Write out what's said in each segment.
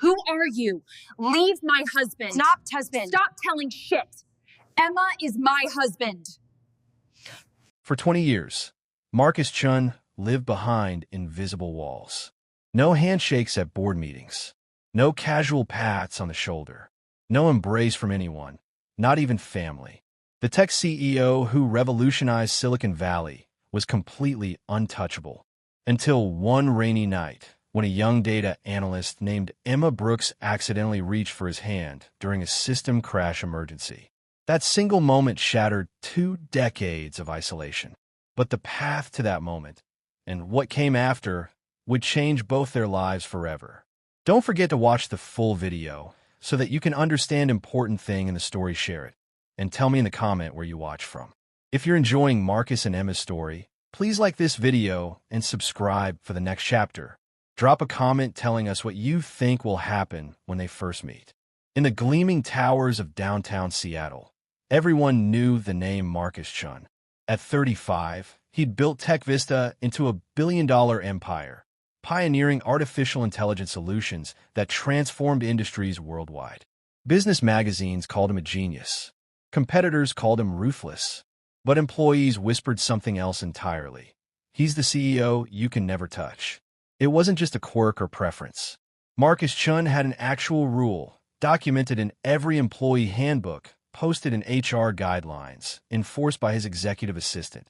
Who are you? Leave my husband. Not husband. Stop telling shit. Emma is my husband. For 20 years, Marcus Chun lived behind invisible walls. No handshakes at board meetings. No casual pats on the shoulder. No embrace from anyone, not even family. The tech CEO who revolutionized Silicon Valley was completely untouchable. Until one rainy night, when a young data analyst named Emma Brooks accidentally reached for his hand during a system crash emergency. That single moment shattered 2 decades of isolation. But the path to that moment, and what came after, would change both their lives forever. Don't forget to watch the full video so that you can understand important thing in the story. Share it, and tell me in the comment where you watch from. If you're enjoying Marcus and Emma's story, please like this video and subscribe for the next chapter. Drop a comment telling us what you think will happen when they first meet. In the gleaming towers of downtown Seattle, everyone knew the name Marcus Chun. At 35, he'd built TechVista into a billion-dollar empire, pioneering artificial intelligence solutions that transformed industries worldwide. Business magazines called him a genius. Competitors called him ruthless. But employees whispered something else entirely. He's the CEO you can never touch. It wasn't just a quirk or preference. Marcus Chun had an actual rule, documented in every employee handbook, posted in HR guidelines, enforced by his executive assistant.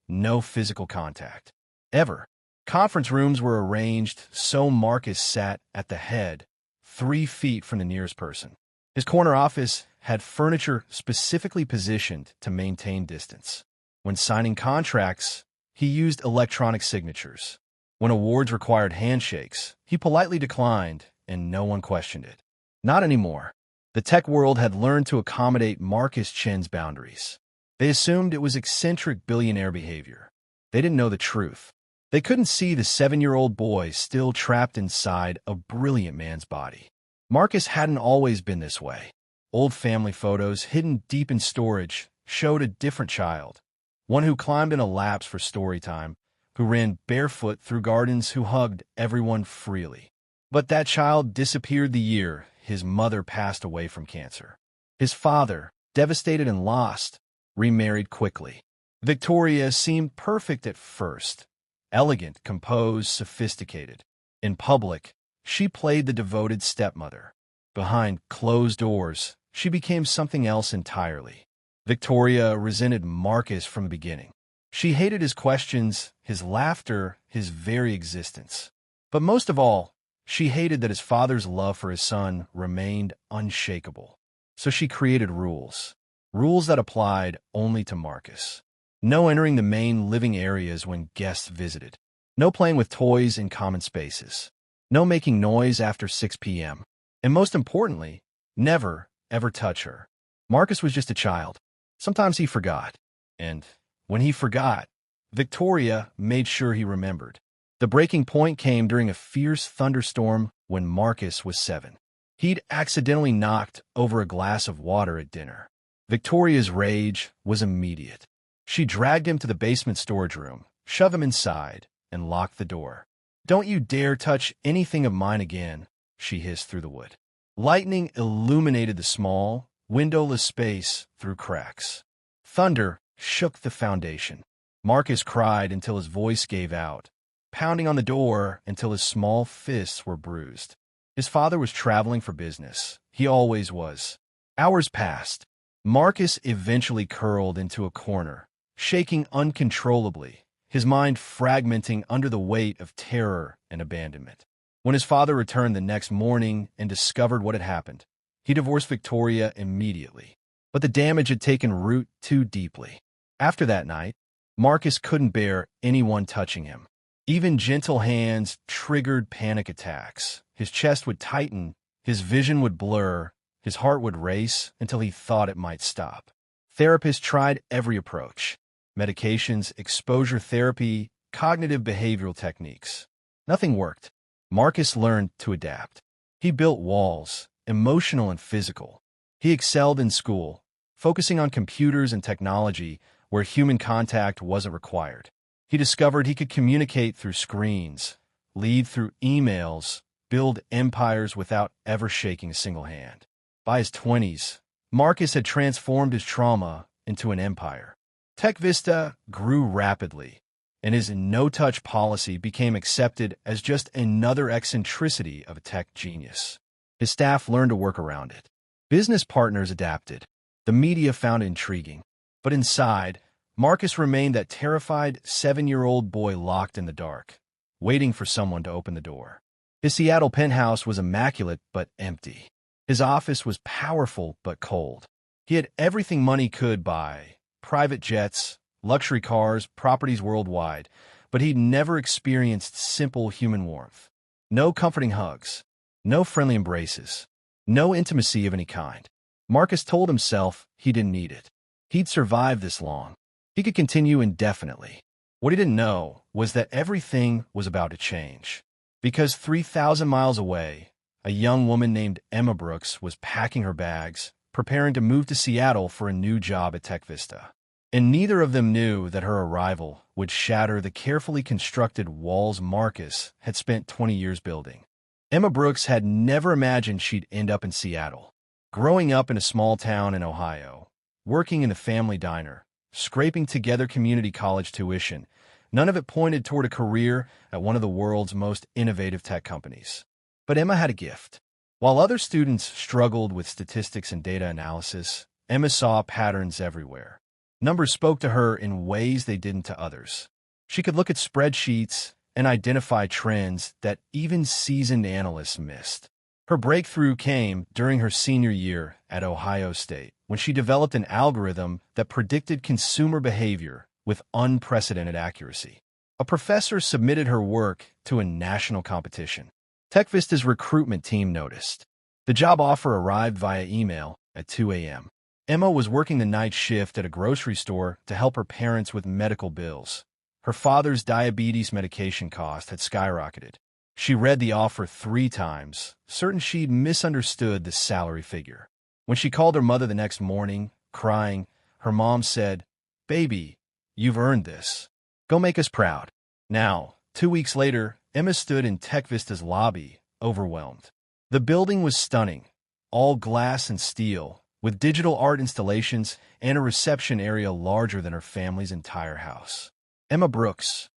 No physical contact. Ever. Conference rooms were arranged so Marcus sat at the head, 3 feet from the nearest person. His corner office had furniture specifically positioned to maintain distance. When signing contracts, he used electronic signatures. When awards required handshakes, he politely declined, and no one questioned it. Not anymore. The tech world had learned to accommodate Marcus Chun's boundaries. They assumed it was eccentric billionaire behavior. They didn't know the truth. They couldn't see the 7-year-old boy still trapped inside a brilliant man's body. Marcus hadn't always been this way. Old family photos hidden deep in storage showed a different child. One who climbed in a laps for story time, who ran barefoot through gardens, who hugged everyone freely. But that child disappeared the year his mother passed away from cancer. His father, devastated and lost, remarried quickly. Victoria seemed perfect at first. Elegant, composed, sophisticated. In public, she played the devoted stepmother. Behind closed doors, she became something else entirely. Victoria resented Marcus from the beginning. She hated his questions, his laughter, his very existence. But most of all, she hated that his father's love for his son remained unshakable. So she created rules. Rules that applied only to Marcus. No entering the main living areas when guests visited. No playing with toys in common spaces. No making noise after 6 p.m. And most importantly, never, ever touch her. Marcus was just a child. Sometimes he forgot. And when he forgot, Victoria made sure he remembered. The breaking point came during a fierce thunderstorm when Marcus was 7. He'd accidentally knocked over a glass of water at dinner. Victoria's rage was immediate. She dragged him to the basement storage room, shoved him inside, and locked the door. "Don't you dare touch anything of mine again," she hissed through the wood. Lightning illuminated the small, windowless space through cracks. Thunder shook the foundation. Marcus cried until his voice gave out, pounding on the door until his small fists were bruised. His father was traveling for business. He always was. Hours passed. Marcus eventually curled into a corner, shaking uncontrollably, his mind fragmenting under the weight of terror and abandonment. When his father returned the next morning and discovered what had happened, he divorced Victoria immediately. But the damage had taken root too deeply. After that night, Marcus couldn't bear anyone touching him. Even gentle hands triggered panic attacks. His chest would tighten, his vision would blur, his heart would race until he thought it might stop. Therapists tried every approach. Medications, exposure therapy, cognitive behavioral techniques. Nothing worked. Marcus learned to adapt. He built walls, emotional and physical. He excelled in school, focusing on computers and technology where human contact wasn't required. He discovered he could communicate through screens, lead through emails, build empires without ever shaking a single hand. By his 20s, Marcus had transformed his trauma into an empire. Tech Vista grew rapidly, and his no-touch policy became accepted as just another eccentricity of a tech genius. His staff learned to work around it. Business partners adapted. The media found it intriguing. But inside, Marcus remained that terrified 7-year-old boy locked in the dark, waiting for someone to open the door. His Seattle penthouse was immaculate but empty. His office was powerful but cold. He had everything money could buy: private jets, luxury cars, properties worldwide, but he'd never experienced simple human warmth. No comforting hugs, no friendly embraces, no intimacy of any kind. Marcus told himself he didn't need it. He'd survived this long. He could continue indefinitely. What he didn't know was that everything was about to change. Because 3,000 miles away, a young woman named Emma Brooks was packing her bags, preparing to move to Seattle for a new job at Tech Vista. And neither of them knew that her arrival would shatter the carefully constructed walls Marcus had spent 20 years building. Emma Brooks had never imagined she'd end up in Seattle. Growing up in a small town in Ohio, working in a family diner, scraping together community college tuition, none of it pointed toward a career at one of the world's most innovative tech companies. But Emma had a gift. While other students struggled with statistics and data analysis, Emma saw patterns everywhere. Numbers spoke to her in ways they didn't to others. She could look at spreadsheets and identify trends that even seasoned analysts missed. Her breakthrough came during her senior year at Ohio State, when she developed an algorithm that predicted consumer behavior with unprecedented accuracy. A professor submitted her work to a national competition. Tech Vista's recruitment team noticed. The job offer arrived via email at 2 a.m. Emma was working the night shift at a grocery store to help her parents with medical bills. Her father's diabetes medication cost had skyrocketed. She read the offer 3 times, certain she'd misunderstood the salary figure. When she called her mother the next morning, crying, her mom said, "Baby, you've earned this. Go make us proud." Now, 2 weeks later, Emma stood in Tech Vista's lobby, overwhelmed. The building was stunning, all glass and steel, with digital art installations and a reception area larger than her family's entire house. Emma Brooks.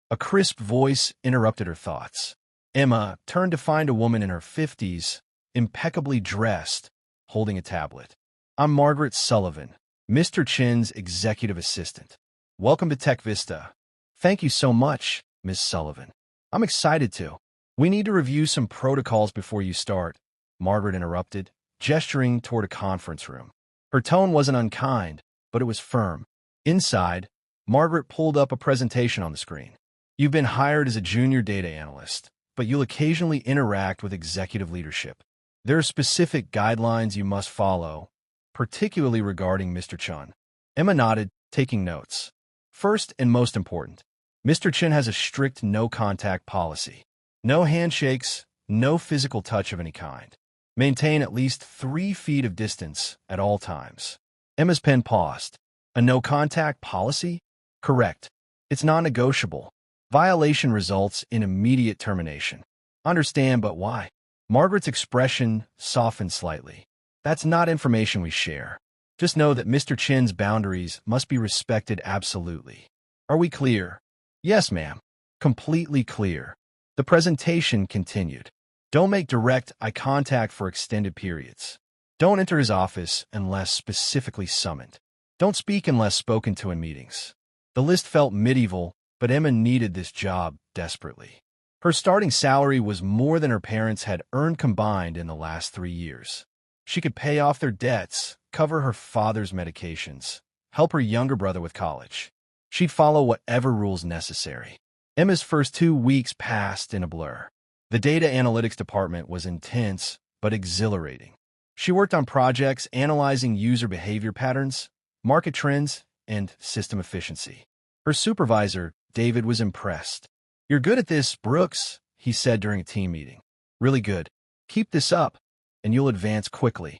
A crisp voice interrupted her thoughts. Emma turned to find a woman in her 50s, impeccably dressed, holding a tablet. "I'm Margaret Sullivan, Mr. Chin's executive assistant. Welcome to Tech Vista." "Thank you so much, Ms. Sullivan. I'm excited to." "We need to review some protocols before you start," Margaret interrupted, gesturing toward a conference room. Her tone wasn't unkind, but it was firm. Inside, Margaret pulled up a presentation on the screen. "You've been hired as a junior data analyst, but you'll occasionally interact with executive leadership. There are specific guidelines you must follow, particularly regarding Mr. Chun." Emma nodded, taking notes. "First and most important, Mr. Chin has a strict no-contact policy. No handshakes, no physical touch of any kind. Maintain at least 3 feet of distance at all times." Emma's pen paused. "A no-contact policy?" "Correct. It's non-negotiable. Violation results in immediate termination." "Understand, but why?" Margaret's expression softened slightly. "That's not information we share. Just know that Mr. Chin's boundaries must be respected absolutely. Are we clear?" "Yes, ma'am. Completely clear." The presentation continued. "Don't make direct eye contact for extended periods. Don't enter his office unless specifically summoned. Don't speak unless spoken to in meetings." The list felt medieval, but Emma needed this job desperately. Her starting salary was more than her parents had earned combined in the last 3 years. She could pay off their debts, cover her father's medications, help her younger brother with college. She'd follow whatever rules necessary. Emma's first 2 weeks passed in a blur. The data analytics department was intense but exhilarating. She worked on projects analyzing user behavior patterns, market trends, and system efficiency. Her supervisor, David, was impressed. "You're good at this, Brooks," he said during a team meeting. "Really good. Keep this up, and you'll advance quickly."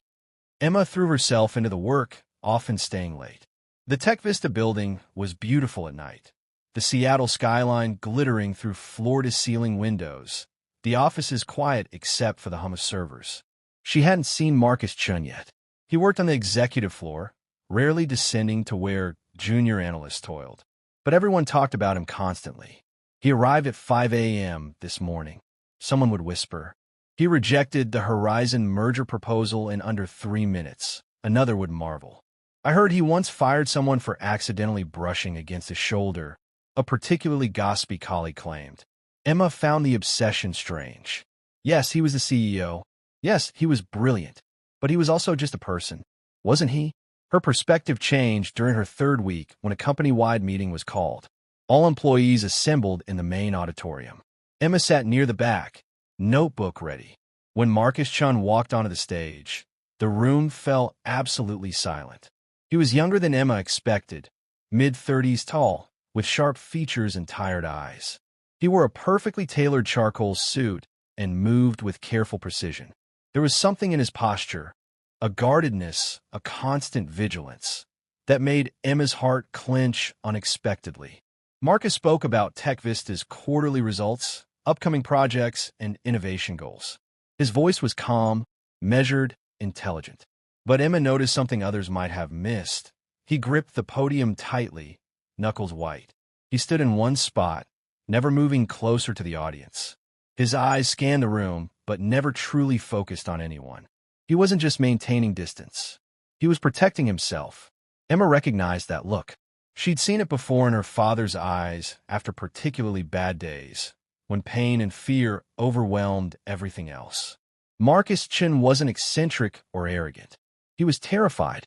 Emma threw herself into the work, often staying late. The Tech Vista building was beautiful at night, the Seattle skyline glittering through floor-to-ceiling windows, The office is quiet except for the hum of servers. She hadn't seen Marcus Chun yet. He worked on the executive floor, rarely descending to where junior analysts toiled. But everyone talked about him constantly. He arrived at 5 a.m. this morning. Someone would whisper. He rejected the Horizon merger proposal in under 3 minutes. Another would marvel. I heard he once fired someone for accidentally brushing against his shoulder, a particularly gossipy colleague claimed. Emma found the obsession strange. Yes, he was the CEO. Yes, he was brilliant. But he was also just a person, wasn't he? Her perspective changed during her 3rd week when a company-wide meeting was called. All employees assembled in the main auditorium. Emma sat near the back, notebook ready. When Marcus Chun walked onto the stage, the room fell absolutely silent. He was younger than Emma expected, mid-30s tall, with sharp features and tired eyes. He wore a perfectly tailored charcoal suit and moved with careful precision. There was something in his posture, a guardedness, a constant vigilance, that made Emma's heart clench unexpectedly. Marcus spoke about TechVista's quarterly results, upcoming projects, and innovation goals. His voice was calm, measured, intelligent. But Emma noticed something others might have missed. He gripped the podium tightly, knuckles white. He stood in one spot, never moving closer to the audience. His eyes scanned the room, but never truly focused on anyone. He wasn't just maintaining distance. He was protecting himself. Emma recognized that look. She'd seen it before in her father's eyes after particularly bad days, when pain and fear overwhelmed everything else. Marcus Chun wasn't eccentric or arrogant. He was terrified.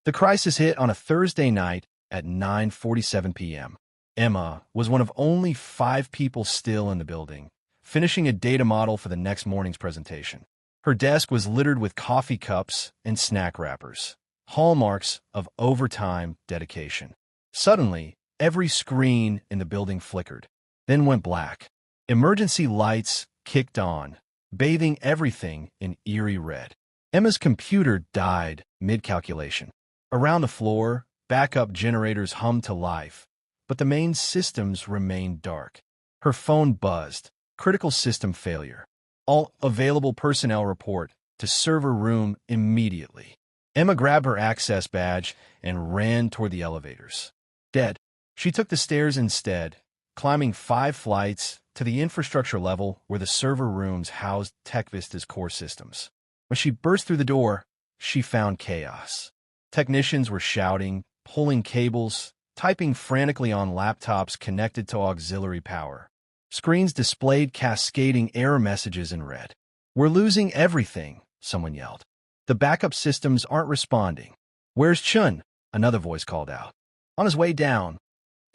The crisis hit on a Thursday night at 9:47 p.m. Emma was one of only 5 people still in the building, finishing a data model for the next morning's presentation. Her desk was littered with coffee cups and snack wrappers, hallmarks of overtime dedication. Suddenly, every screen in the building flickered, then went black. Emergency lights kicked on, bathing everything in eerie red. Emma's computer died mid-calculation. Around the floor, backup generators hummed to life, but the main systems remained dark. Her phone buzzed. Critical system failure. All available personnel report to server room immediately. Emma grabbed her access badge and ran toward the elevators. Dead. She took the stairs instead, climbing 5 flights to the infrastructure level where the server rooms housed TechVista's core systems. When she burst through the door, she found chaos. Technicians were shouting, pulling cables, typing frantically on laptops connected to auxiliary power. Screens displayed cascading error messages in red. "We're losing everything," someone yelled. "The backup systems aren't responding." "Where's Chun?" another voice called out. On his way down,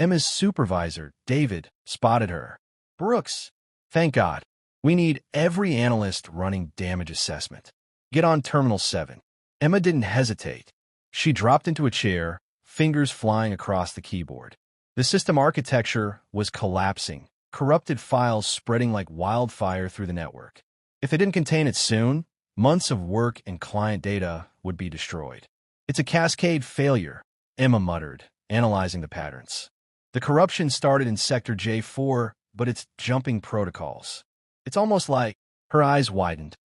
Emma's supervisor, David, spotted her. "Brooks, thank God. We need every analyst running damage assessment. Get on Terminal 7. Emma didn't hesitate. She dropped into a chair, fingers flying across the keyboard. The system architecture was collapsing, corrupted files spreading like wildfire through the network. If they didn't contain it soon, months of work and client data would be destroyed. "It's a cascade failure," Emma muttered, analyzing the patterns. "The corruption started in Sector J4, but it's jumping protocols. It's almost like..." Her eyes widened.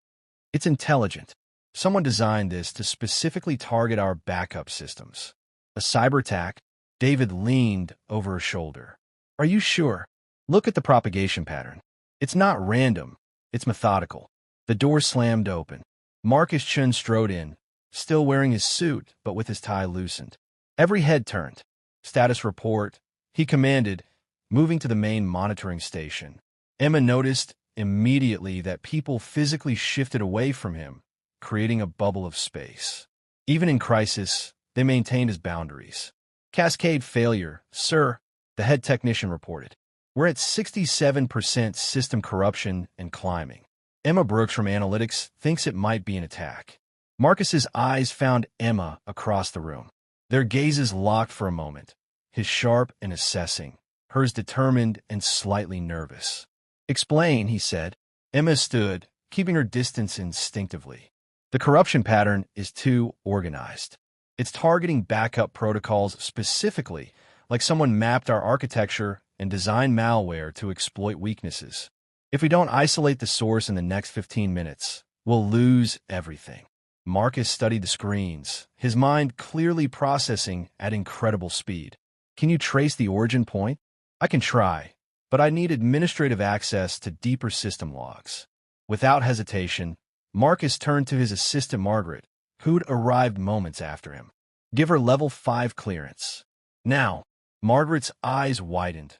"It's intelligent. Someone designed this to specifically target our backup systems. A cyber attack?" David leaned over her shoulder. "Are you sure? Look at the propagation pattern. It's not random. It's methodical." The door slammed open. Marcus Chun strode in, still wearing his suit, but with his tie loosened. Every head turned. "Status report," he commanded, moving to the main monitoring station. Emma noticed immediately that people physically shifted away from him, creating a bubble of space. Even in crisis, they maintained his boundaries. "Cascade failure, sir," the head technician reported. "We're at 67% system corruption and climbing. Emma Brooks from Analytics thinks it might be an attack." Marcus's eyes found Emma across the room. Their gazes locked for a moment, his sharp and assessing, hers determined and slightly nervous. "Explain," he said. Emma stood, keeping her distance instinctively. "The corruption pattern is too organized. It's targeting backup protocols specifically, like someone mapped our architecture and designed malware to exploit weaknesses. If we don't isolate the source in the next 15 minutes, we'll lose everything. Marcus studied the screens, his mind clearly processing at incredible speed. Can you trace the origin point? I can try, but I need administrative access to deeper system logs. Without hesitation, Marcus turned to his assistant Margaret, who'd arrived moments after him. Give her level 5 clearance. Now, Margaret's eyes widened.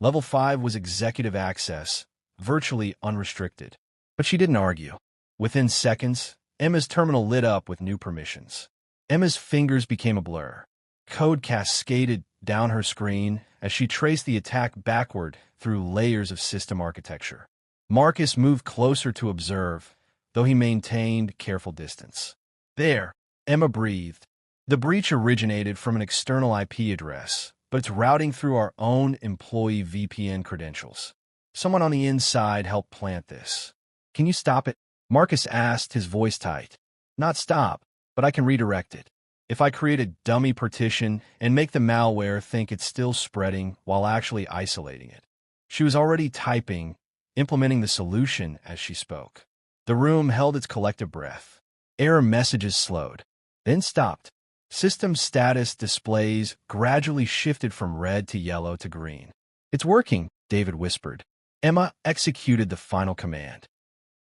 Level 5 was executive access, virtually unrestricted. But she didn't argue. Within seconds, Emma's terminal lit up with new permissions. Emma's fingers became a blur. Code cascaded down her screen as she traced the attack backward through layers of system architecture. Marcus moved closer to observe, though he maintained careful distance. There, Emma breathed. The breach originated from an external IP address, but it's routing through our own employee VPN credentials. Someone on the inside helped plant this. Can you stop it? Marcus asked, his voice tight. Not stop, but I can redirect it. If I create a dummy partition and make the malware think it's still spreading while actually isolating it. She was already typing, implementing the solution as she spoke. The room held its collective breath. Error messages slowed, then stopped. System status displays gradually shifted from red to yellow to green. It's working, David whispered. Emma executed the final command.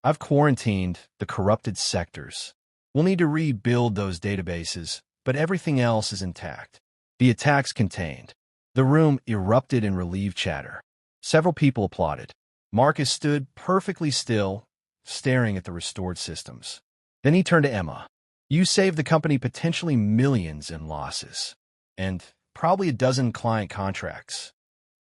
I've quarantined the corrupted sectors. We'll need to rebuild those databases, but everything else is intact. The attack's contained. The room erupted in relieved chatter. Several people applauded. Marcus stood perfectly still, staring at the restored systems. Then he turned to Emma. You saved the company potentially millions in losses, and probably a dozen client contracts.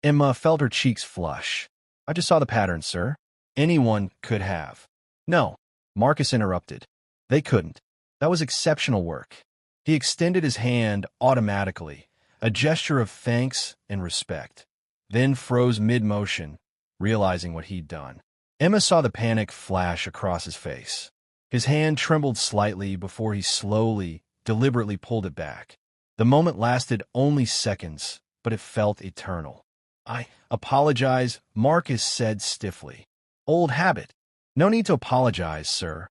Emma felt her cheeks flush. I just saw the pattern, sir. Anyone could have. No, Marcus interrupted. They couldn't. That was exceptional work. He extended his hand automatically, a gesture of thanks and respect, then froze mid-motion, realizing what he'd done. Emma saw the panic flash across his face. His hand trembled slightly before he slowly, deliberately pulled it back. The moment lasted only seconds, but it felt eternal. I apologize, Marcus said stiffly. Old habit. No need to apologize, sir,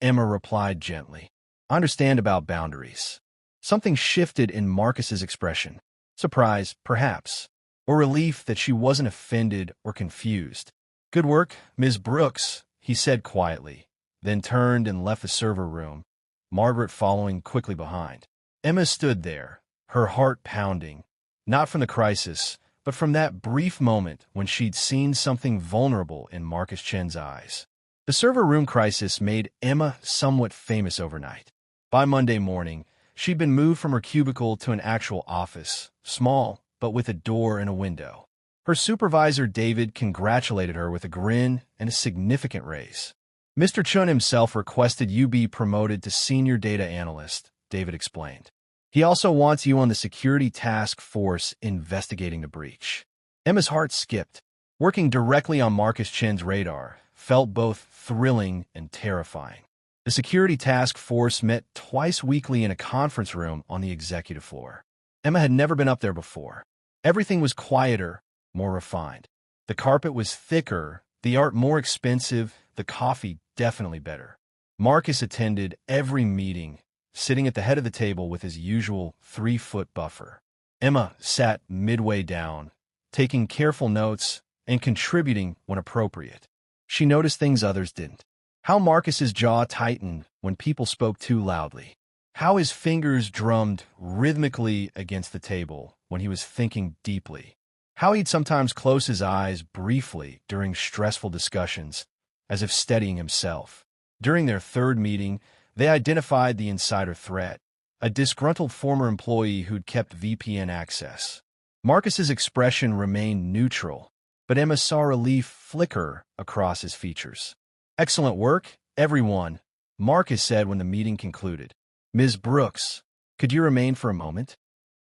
Emma replied gently. I understand about boundaries. Something shifted in Marcus's expression. Surprise, perhaps, or relief that she wasn't offended or confused. Good work, Ms. Brooks, he said quietly, then turned and left the server room, Margaret following quickly behind. Emma stood there, her heart pounding, not from the crisis, but from that brief moment when she'd seen something vulnerable in Marcus Chen's eyes. The server room crisis made Emma somewhat famous overnight. By Monday morning, she'd been moved from her cubicle to an actual office, small, but with a door and a window. Her supervisor, David, congratulated her with a grin and a significant raise. Mr. Chun himself requested you be promoted to senior data analyst, David explained. He also wants you on the security task force investigating the breach. Emma's heart skipped. Working directly on Marcus Chen's radar felt both thrilling and terrifying. The security task force met twice weekly in a conference room on the executive floor. Emma had never been up there before. Everything was quieter, more refined. The carpet was thicker, the art more expensive, the coffee definitely better. Marcus attended every meeting, sitting at the head of the table with his usual 3-foot buffer. Emma sat midway down, taking careful notes and contributing when appropriate. She noticed things others didn't. How Marcus's jaw tightened when people spoke too loudly. How his fingers drummed rhythmically against the table when he was thinking deeply. How he'd sometimes close his eyes briefly during stressful discussions, as if steadying himself. During their third meeting, they identified the insider threat, a disgruntled former employee who'd kept VPN access. Marcus's expression remained neutral, but Emma saw relief flicker across his features. Excellent work, everyone, Marcus said when the meeting concluded. Ms. Brooks, could you remain for a moment?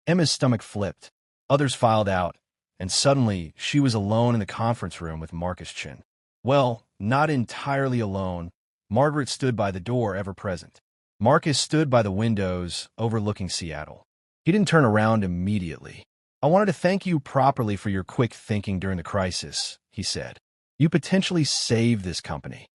Emma's stomach flipped. Others filed out, and suddenly she was alone in the conference room with Marcus Chen. Well, not entirely alone. Margaret stood by the door, ever present. Marcus stood by the windows overlooking Seattle. He didn't turn around immediately. I wanted to thank you properly for your quick thinking during the crisis, he said. You potentially saved this company.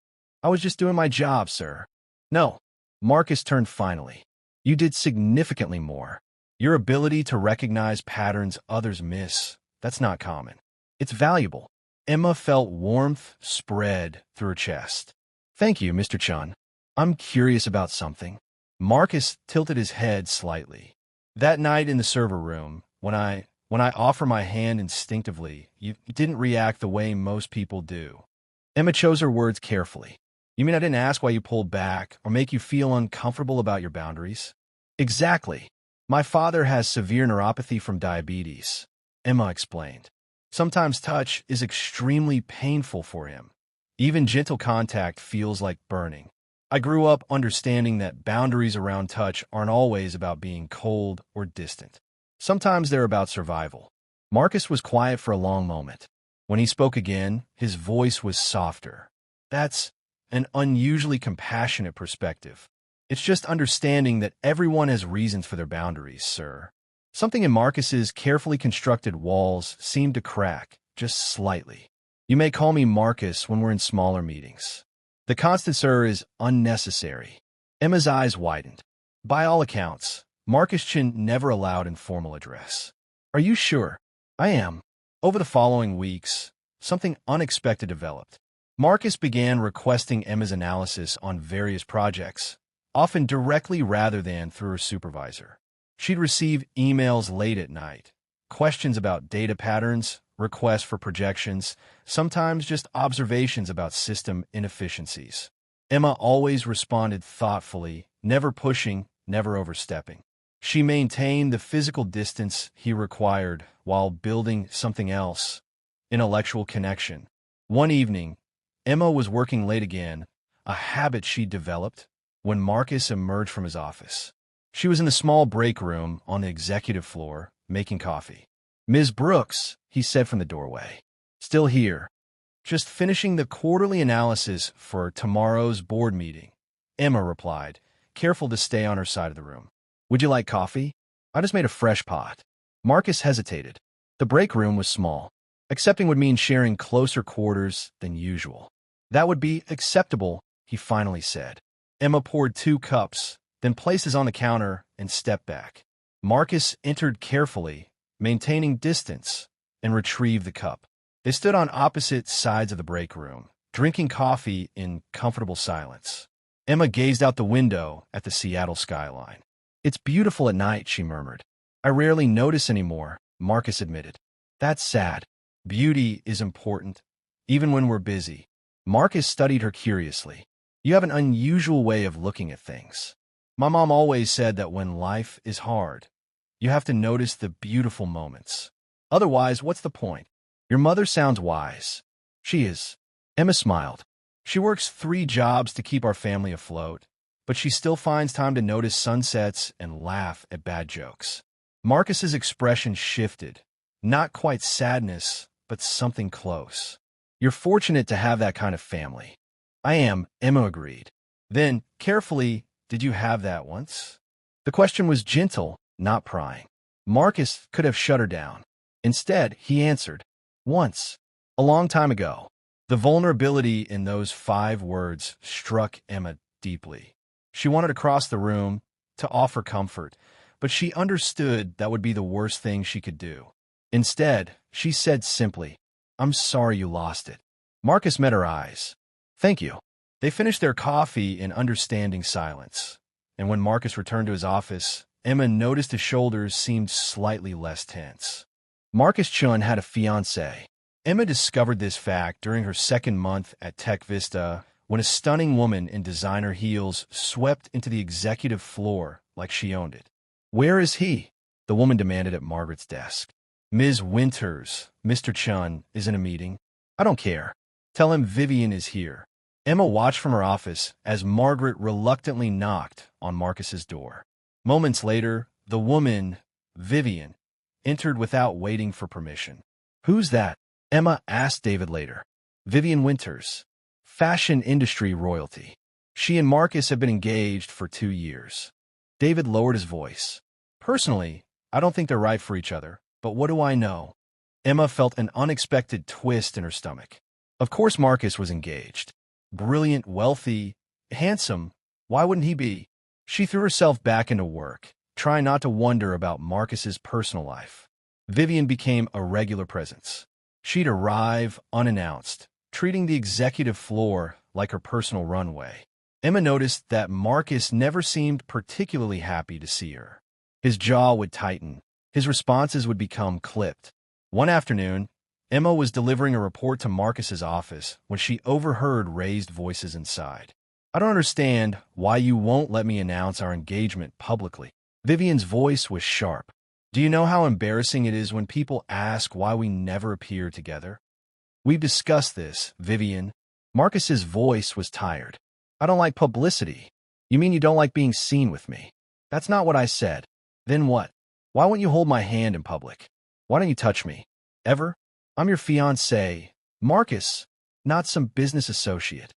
I was just doing my job, sir. No. Marcus turned finally. You did significantly more. Your ability to recognize patterns others miss, that's not common. It's valuable. Emma felt warmth spread through her chest. Thank you, Mr. Chun. I'm curious about something. Marcus tilted his head slightly. That night in the server room, when I offer my hand instinctively, you didn't react the way most people do. Emma chose her words carefully. You mean I didn't ask why you pulled back or make you feel uncomfortable about your boundaries? Exactly. My father has severe neuropathy from diabetes, Emma explained. Sometimes touch is extremely painful for him. Even gentle contact feels like burning. I grew up understanding that boundaries around touch aren't always about being cold or distant. Sometimes they're about survival. Marcus was quiet for a long moment. When he spoke again, his voice was softer. That's an unusually compassionate perspective. It's just understanding that everyone has reasons for their boundaries, sir. Something in Marcus's carefully constructed walls seemed to crack, just slightly. You may call me Marcus when we're in smaller meetings. The constant sir is unnecessary. Emma's eyes widened. By all accounts, Marcus Chin never allowed informal address. Are you sure? I am. Over the following weeks, something unexpected developed. Marcus began requesting Emma's analysis on various projects, often directly rather than through her supervisor. She'd receive emails late at night, questions about data patterns, requests for projections, sometimes just observations about system inefficiencies. Emma always responded thoughtfully, never pushing, never overstepping. She maintained the physical distance he required while building something else, intellectual connection. One evening, Emma was working late again, a habit she'd developed, when Marcus emerged from his office. She was in the small break room on the executive floor, making coffee. Ms. Brooks, he said from the doorway. Still here. Just finishing the quarterly analysis for tomorrow's board meeting, Emma replied, careful to stay on her side of the room. Would you like coffee? I just made a fresh pot. Marcus hesitated. The break room was small. Accepting would mean sharing closer quarters than usual. That would be acceptable, he finally said. Emma poured 2 cups, then placed his on the counter and stepped back. Marcus entered carefully, maintaining distance, and retrieved the cup. They stood on opposite sides of the break room, drinking coffee in comfortable silence. Emma gazed out the window at the Seattle skyline. It's beautiful at night, she murmured. I rarely notice anymore, Marcus admitted. That's sad. Beauty is important, even when we're busy. Marcus studied her curiously. You have an unusual way of looking at things. My mom always said that when life is hard, you have to notice the beautiful moments. Otherwise, what's the point? Your mother sounds wise. She is. Emma smiled. She works 3 jobs to keep our family afloat, but she still finds time to notice sunsets and laugh at bad jokes. Marcus's expression shifted. Not quite sadness, but something close. You're fortunate to have that kind of family. I am, Emma agreed. Then, carefully, did you have that once? The question was gentle, not prying. Marcus could have shut her down. Instead, he answered, once, a long time ago. The vulnerability in those 5 words struck Emma deeply. She wanted to cross the room, to offer comfort, but she understood that would be the worst thing she could do. Instead, she said simply, I'm sorry you lost it. Marcus met her eyes. Thank you. They finished their coffee in understanding silence, and when Marcus returned to his office, Emma noticed his shoulders seemed slightly less tense. Marcus Chun had a fiancée. Emma discovered this fact during her 2nd month at Tech Vista when a stunning woman in designer heels swept into the executive floor like she owned it. Where is he? The woman demanded at Margaret's desk. Ms. Winters, Mr. Chun, is in a meeting. I don't care. Tell him Vivian is here. Emma watched from her office as Margaret reluctantly knocked on Marcus's door. Moments later, the woman, Vivian, entered without waiting for permission. Who's that? Emma asked David later. Vivian Winters, fashion industry royalty. She and Marcus have been engaged for 2 years. David lowered his voice. Personally, I don't think they're right for each other, but what do I know? Emma felt an unexpected twist in her stomach. Of course Marcus was engaged. Brilliant, wealthy, handsome. Why wouldn't he be? She threw herself back into work, trying not to wonder about Marcus's personal life. Vivian became a regular presence. She'd arrive unannounced, treating the executive floor like her personal runway. Emma noticed that Marcus never seemed particularly happy to see her. His jaw would tighten. His responses would become clipped. One afternoon, Emma was delivering a report to Marcus's office when she overheard raised voices inside. "I don't understand why you won't let me announce our engagement publicly." Vivian's voice was sharp. "Do you know how embarrassing it is when people ask why we never appear together?" "We've discussed this, Vivian." Marcus's voice was tired. "I don't like publicity." "You mean you don't like being seen with me?" "That's not what I said." "Then what? Why won't you hold my hand in public? Why don't you touch me? Ever? I'm your fiancé, Marcus, not some business associate."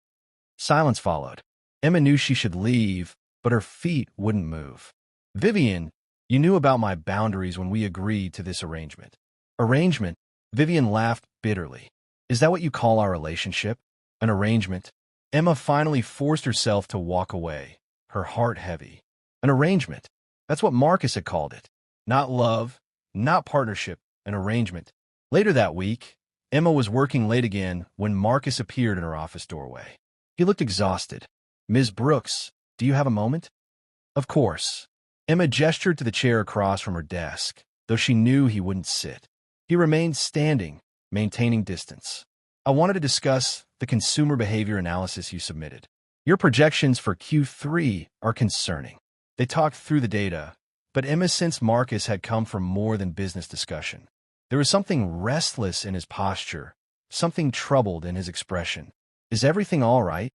Silence followed. Emma knew she should leave, but her feet wouldn't move. "Vivian, you knew about my boundaries when we agreed to this arrangement." "Arrangement?" Vivian laughed bitterly. "Is that what you call our relationship? An arrangement?" Emma finally forced herself to walk away, her heart heavy. An arrangement. That's what Marcus had called it. Not love, not partnership, an arrangement. Later that week, Emma was working late again when Marcus appeared in her office doorway. He looked exhausted. "Ms. Brooks, do you have a moment?" "Of course." Emma gestured to the chair across from her desk, though she knew he wouldn't sit. He remained standing, maintaining distance. "I wanted to discuss the consumer behavior analysis you submitted. Your projections for Q3 are concerning." They talked through the data, but Emma sensed Marcus had come for more than business discussion. There was something restless in his posture, something troubled in his expression. "Is everything all right?"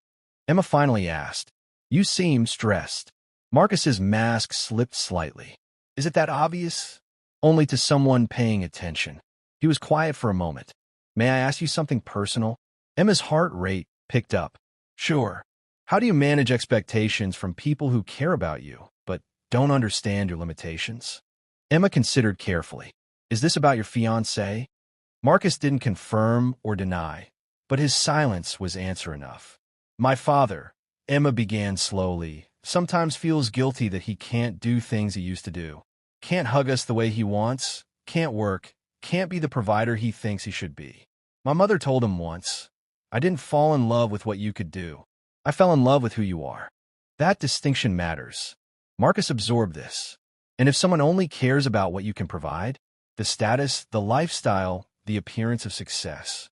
Emma finally asked. "You seem stressed." Marcus's mask slipped slightly. "Is it that obvious?" "Only to someone paying attention." He was quiet for a moment. "May I ask you something personal?" Emma's heart rate picked up. "Sure. How do you manage expectations from people who care about you, but don't understand your limitations?" Emma considered carefully. "Is this about your fiancé?" Marcus didn't confirm or deny, but his silence was answer enough. "My father," Emma began slowly, "sometimes feels guilty that he can't do things he used to do. Can't hug us the way he wants, can't work, can't be the provider he thinks he should be. My mother told him once, 'I didn't fall in love with what you could do. I fell in love with who you are.' That distinction matters." Marcus absorbed this. And if someone only cares about what you can provide, the status, the lifestyle, the appearance of success,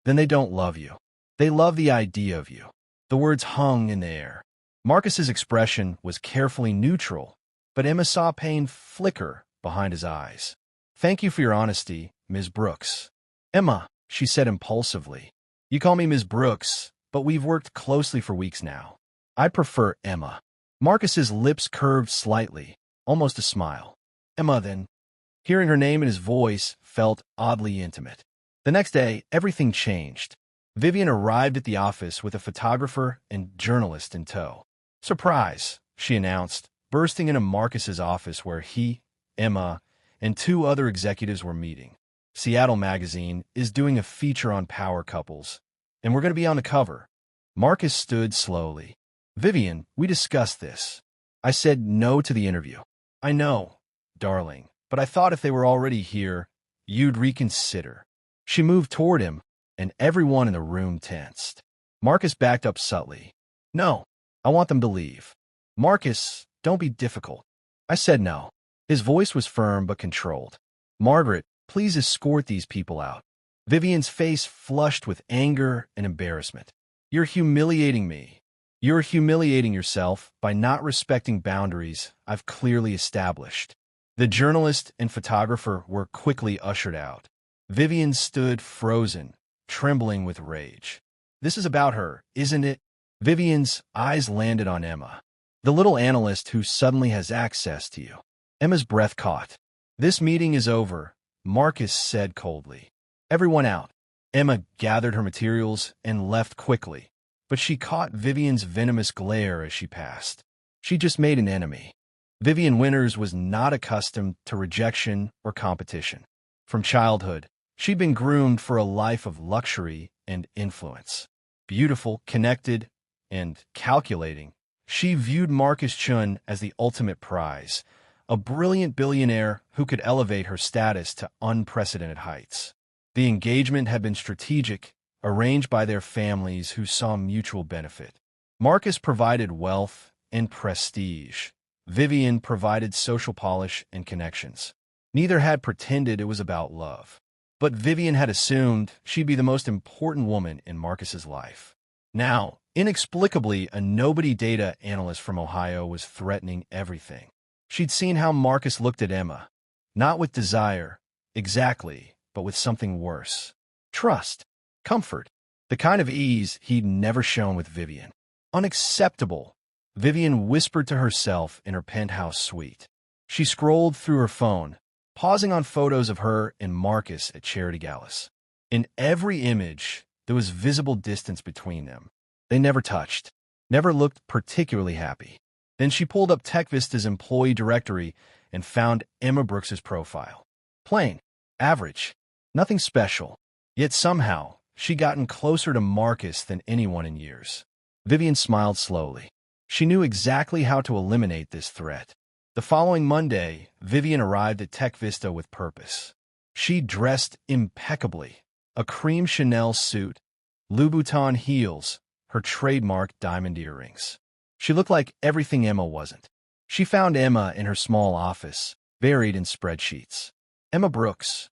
then they don't love you. They love the idea of you. The words hung in the air. Marcus's expression was carefully neutral, but Emma saw pain flicker behind his eyes. "Thank you for your honesty, Ms. Brooks." "Emma," she said impulsively. "You call me Ms. Brooks, but we've worked closely for weeks now. I prefer Emma." Marcus's lips curved slightly, almost a smile. "Emma, then." Hearing her name and his voice felt oddly intimate. The next day, everything changed. Vivian arrived at the office with a photographer and journalist in tow. "Surprise," she announced, bursting into Marcus's office where he, Emma, and two other executives were meeting. "Seattle Magazine is doing a feature on power couples, and we're going to be on the cover." Marcus stood slowly. "Vivian, we discussed this. I said no to the interview." "I know, darling, but I thought if they were already here, you'd reconsider." She moved toward him, and everyone in the room tensed. Marcus backed up subtly. "No, I want them to leave." "Marcus, don't be difficult." "I said no." His voice was firm but controlled. "Margaret, please escort these people out." Vivian's face flushed with anger and embarrassment. "You're humiliating me. You're humiliating yourself by not respecting boundaries I've clearly established." The journalist and photographer were quickly ushered out. Vivian stood frozen, trembling with rage. "This is about her, isn't it?" Vivian's eyes landed on Emma, the little analyst who suddenly has access to you. Emma's breath caught. "This meeting is over," Marcus said coldly. "Everyone out." Emma gathered her materials and left quickly, but she caught Vivian's venomous glare as she passed. She just made an enemy. Vivian Winters was not accustomed to rejection or competition. From childhood, she'd been groomed for a life of luxury and influence. Beautiful, connected, and calculating, she viewed Marcus Chun as the ultimate prize, a brilliant billionaire who could elevate her status to unprecedented heights. The engagement had been strategic, arranged by their families who saw mutual benefit. Marcus provided wealth and prestige. Vivian provided social polish and connections. Neither had pretended it was about love. But Vivian had assumed she'd be the most important woman in Marcus's life. Now, inexplicably, a nobody data analyst from Ohio was threatening everything. She'd seen how Marcus looked at Emma, not with desire, exactly, but with something worse. Trust, comfort, the kind of ease he'd never shown with Vivian. Unacceptable, Vivian whispered to herself in her penthouse suite. She scrolled through her phone, pausing on photos of her and Marcus at charity galas. In every image, there was visible distance between them. They never touched, never looked particularly happy. Then she pulled up TechVista's employee directory and found Emma Brooks's profile. Plain, average, nothing special. Yet somehow, she'd gotten closer to Marcus than anyone in years. Vivian smiled slowly. She knew exactly how to eliminate this threat. The following Monday, Vivian arrived at TechVista with purpose. She dressed impeccably. A cream Chanel suit, Louboutin heels, her trademark diamond earrings. She looked like everything Emma wasn't. She found Emma in her small office, buried in spreadsheets. Emma Brooks.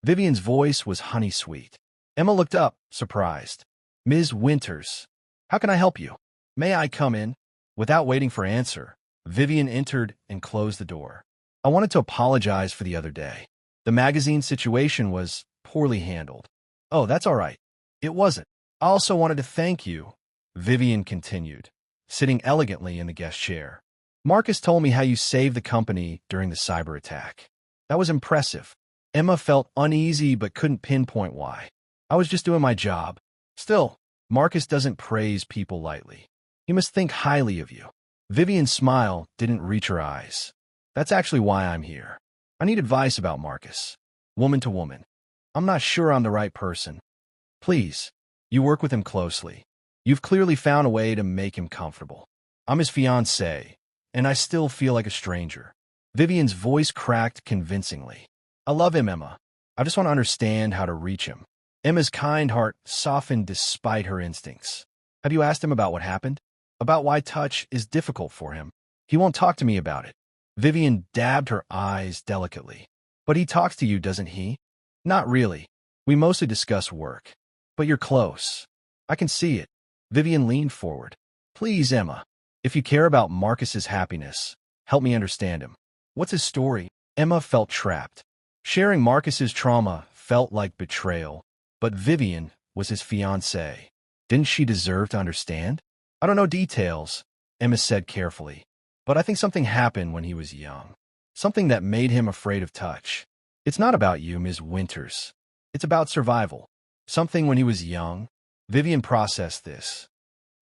Vivian's voice was honey-sweet. Emma looked up, surprised. Ms. Winters, how can I help you? May I come in? Without waiting for answer, Vivian entered and closed the door. I wanted to apologize for the other day. The magazine situation was poorly handled. Oh, that's all right. It wasn't. I also wanted to thank you, Vivian continued, sitting elegantly in the guest chair. Marcus told me how you saved the company during the cyber attack. That was impressive. Emma felt uneasy but couldn't pinpoint why. I was just doing my job. Still, Marcus doesn't praise people lightly. He must think highly of you. Vivian's smile didn't reach her eyes. That's actually why I'm here. I need advice about Marcus. Woman to woman. I'm not sure I'm the right person. Please, you work with him closely. You've clearly found a way to make him comfortable. I'm his fiancée, and I still feel like a stranger. Vivian's voice cracked convincingly. I love him, Emma. I just want to understand how to reach him. Emma's kind heart softened despite her instincts. Have you asked him about what happened? About why touch is difficult for him? He won't talk to me about it. Vivian dabbed her eyes delicately. But he talks to you, doesn't he? Not really. We mostly discuss work. But you're close. I can see it. Vivian leaned forward. Please, Emma, if you care about Marcus's happiness, help me understand him. What's his story? Emma felt trapped. Sharing Marcus's trauma felt like betrayal, but Vivian was his fiancée. Didn't she deserve to understand? I don't know details, Emma said carefully, but I think something happened when he was young. Something that made him afraid of touch. It's not about you, Ms. Winters. It's about survival. Something when he was young. Vivian processed this.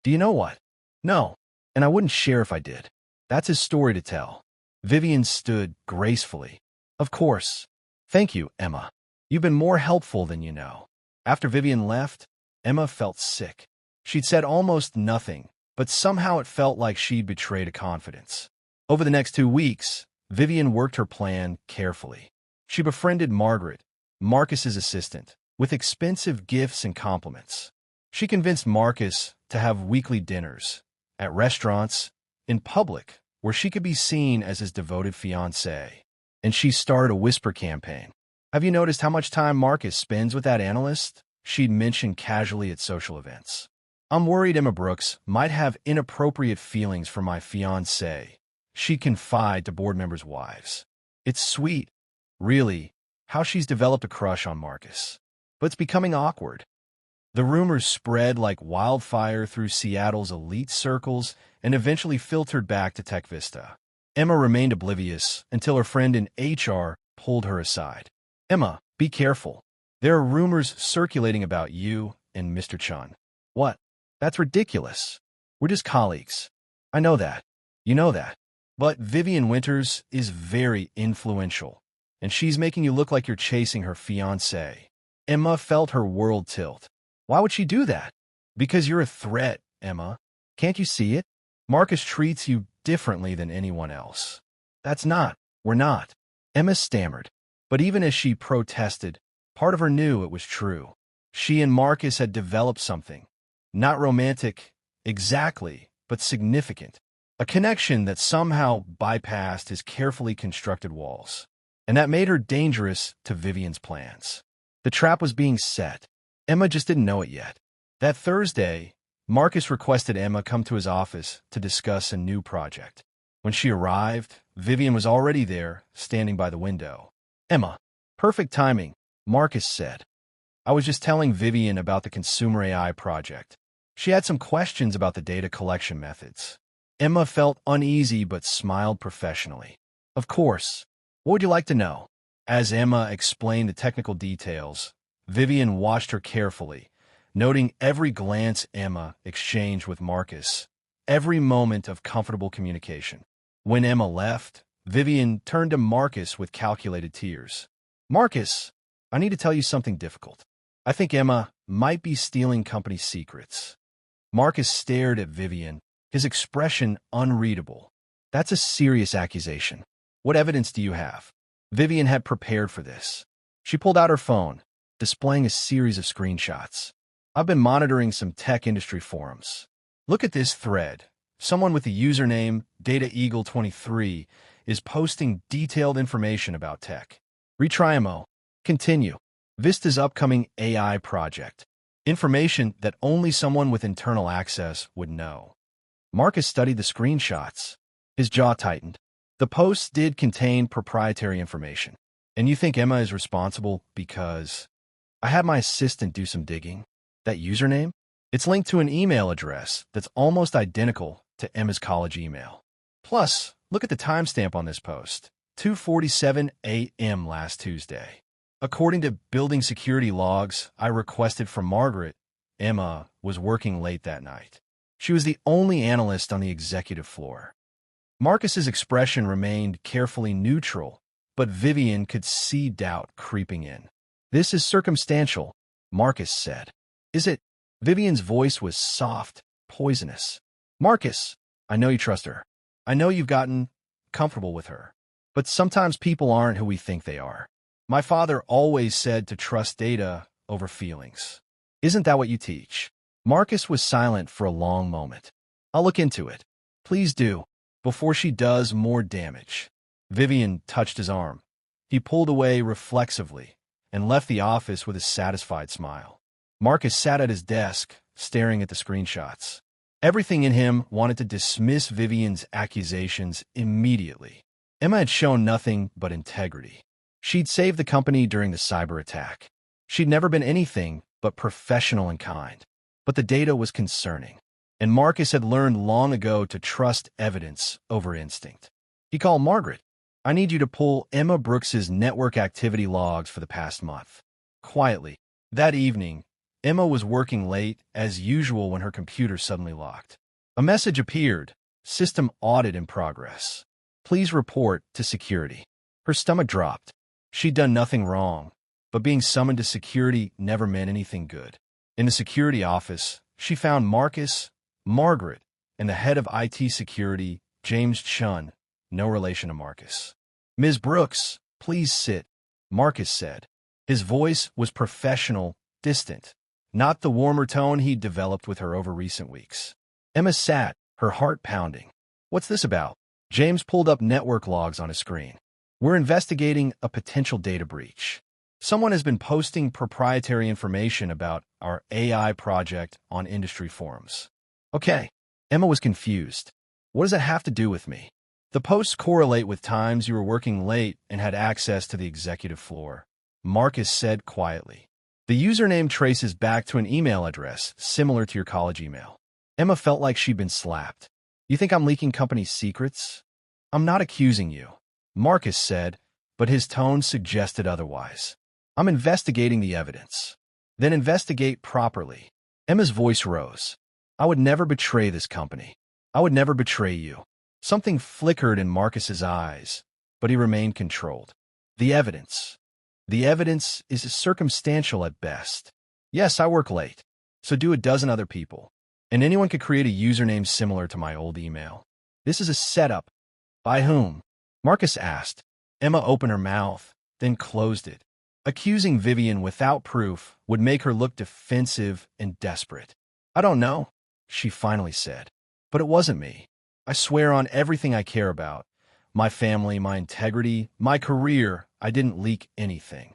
Do you know what? No, and I wouldn't share if I did. That's his story to tell. Vivian stood gracefully. Of course. Thank you, Emma. You've been more helpful than you know. After Vivian left, Emma felt sick. She'd said almost nothing, but somehow it felt like she'd betrayed a confidence. Over the next 2 weeks, Vivian worked her plan carefully. She befriended Margaret, Marcus's assistant, with expensive gifts and compliments. She convinced Marcus to have weekly dinners, at restaurants, in public, where she could be seen as his devoted fiancée. And she started a whisper campaign. Have you noticed how much time Marcus spends with that analyst? She'd mention casually at social events. I'm worried Emma Brooks might have inappropriate feelings for my fiancée. She'd confide to board members' wives. It's sweet, really, how she's developed a crush on Marcus. But it's becoming awkward. The rumors spread like wildfire through Seattle's elite circles and eventually filtered back to TechVista. Emma remained oblivious until her friend in HR pulled her aside. Emma, be careful. There are rumors circulating about you and Mr. Chun. What? That's ridiculous. We're just colleagues. I know that. You know that. But Vivian Winters is very influential, and she's making you look like you're chasing her fiancé. Emma felt her world tilt. Why would she do that? Because you're a threat, Emma. Can't you see it? Marcus treats you differently than anyone else. We're not. Emma stammered. But even as she protested, part of her knew it was true. She and Marcus had developed something. Not romantic, exactly, but significant. A connection that somehow bypassed his carefully constructed walls. And that made her dangerous to Vivian's plans. The trap was being set. Emma just didn't know it yet. That Thursday, Marcus requested Emma come to his office to discuss a new project. When she arrived, Vivian was already there, standing by the window. Emma, perfect timing, Marcus said. I was just telling Vivian about the consumer AI project. She had some questions about the data collection methods. Emma felt uneasy but smiled professionally. Of course. What would you like to know? As Emma explained the technical details, Vivian watched her carefully, noting every glance Emma exchanged with Marcus, every moment of comfortable communication. When Emma left, Vivian turned to Marcus with calculated tears. Marcus, I need to tell you something difficult. I think Emma might be stealing company secrets. Marcus stared at Vivian, his expression unreadable. That's a serious accusation. What evidence do you have? Vivian had prepared for this. She pulled out her phone, displaying a series of screenshots. I've been monitoring some tech industry forums. Look at this thread. Someone with the username DataEagle23 is posting detailed information about tech. Retry. Continue. Vista's upcoming AI project. Information that only someone with internal access would know. Marcus studied the screenshots. His jaw tightened. The posts did contain proprietary information. And you think Emma is responsible because I had my assistant do some digging? That username? It's linked to an email address that's almost identical to Emma's college email. Plus, look at the timestamp on this post. 2:47 a.m. last Tuesday. According to building security logs I requested from Margaret, Emma was working late that night. She was the only analyst on the executive floor. Marcus's expression remained carefully neutral, but Vivian could see doubt creeping in. This is circumstantial, Marcus said. Is it? Vivian's voice was soft, poisonous. Marcus, I know you trust her. I know you've gotten comfortable with her. But sometimes people aren't who we think they are. My father always said to trust data over feelings. Isn't that what you teach? Marcus was silent for a long moment. I'll look into it. Please do, before she does more damage. Vivian touched his arm. He pulled away reflexively and left the office with a satisfied smile. Marcus sat at his desk, staring at the screenshots. Everything in him wanted to dismiss Vivian's accusations immediately. Emma had shown nothing but integrity. She'd saved the company during the cyber attack. She'd never been anything but professional and kind. But the data was concerning, and Marcus had learned long ago to trust evidence over instinct. He called Margaret. I need you to pull Emma Brooks's network activity logs for the past month. Quietly. That evening, Emma was working late, as usual, when her computer suddenly locked. A message appeared. System audit in progress. Please report to security. Her stomach dropped. She'd done nothing wrong, but being summoned to security never meant anything good. In the security office, she found Marcus, Margaret, and the head of IT security, James Chun, no relation to Marcus. Ms. Brooks, please sit, Marcus said. His voice was professional, distant, not the warmer tone he'd developed with her over recent weeks. Emma sat, her heart pounding. What's this about? James pulled up network logs on his screen. We're investigating a potential data breach. Someone has been posting proprietary information about our AI project on industry forums. Okay. Emma was confused. What does that have to do with me? The posts correlate with times you were working late and had access to the executive floor, Marcus said quietly. The username traces back to an email address similar to your college email. Emma felt like she'd been slapped. You think I'm leaking company secrets? I'm not accusing you, Marcus said, but his tone suggested otherwise. I'm investigating the evidence. Then investigate properly. Emma's voice rose. I would never betray this company. I would never betray you. Something flickered in Marcus's eyes, but he remained controlled. The evidence. The evidence is circumstantial at best. Yes, I work late. So do a dozen other people. And anyone could create a username similar to my old email. This is a setup. By whom? Marcus asked. Emma opened her mouth, then closed it. Accusing Vivian without proof would make her look defensive and desperate. I don't know, she finally said. But it wasn't me. I swear on everything I care about. My family, my integrity, my career, I didn't leak anything.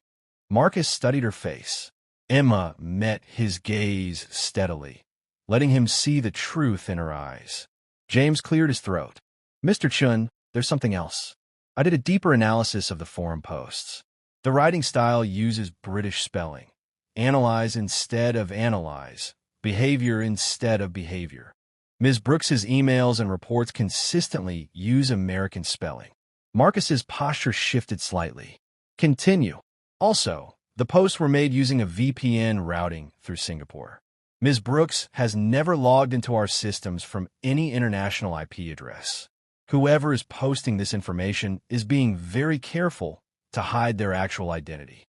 Marcus studied her face. Emma met his gaze steadily, letting him see the truth in her eyes. James cleared his throat. Mr. Chun, there's something else. I did a deeper analysis of the forum posts. The writing style uses British spelling. Analyze instead of analyze. Behavior instead of behavior. Ms. Brooks's emails and reports consistently use American spelling. Marcus's posture shifted slightly. Continue. Also, the posts were made using a VPN routing through Singapore. Ms. Brooks has never logged into our systems from any international IP address. Whoever is posting this information is being very careful to hide their actual identity.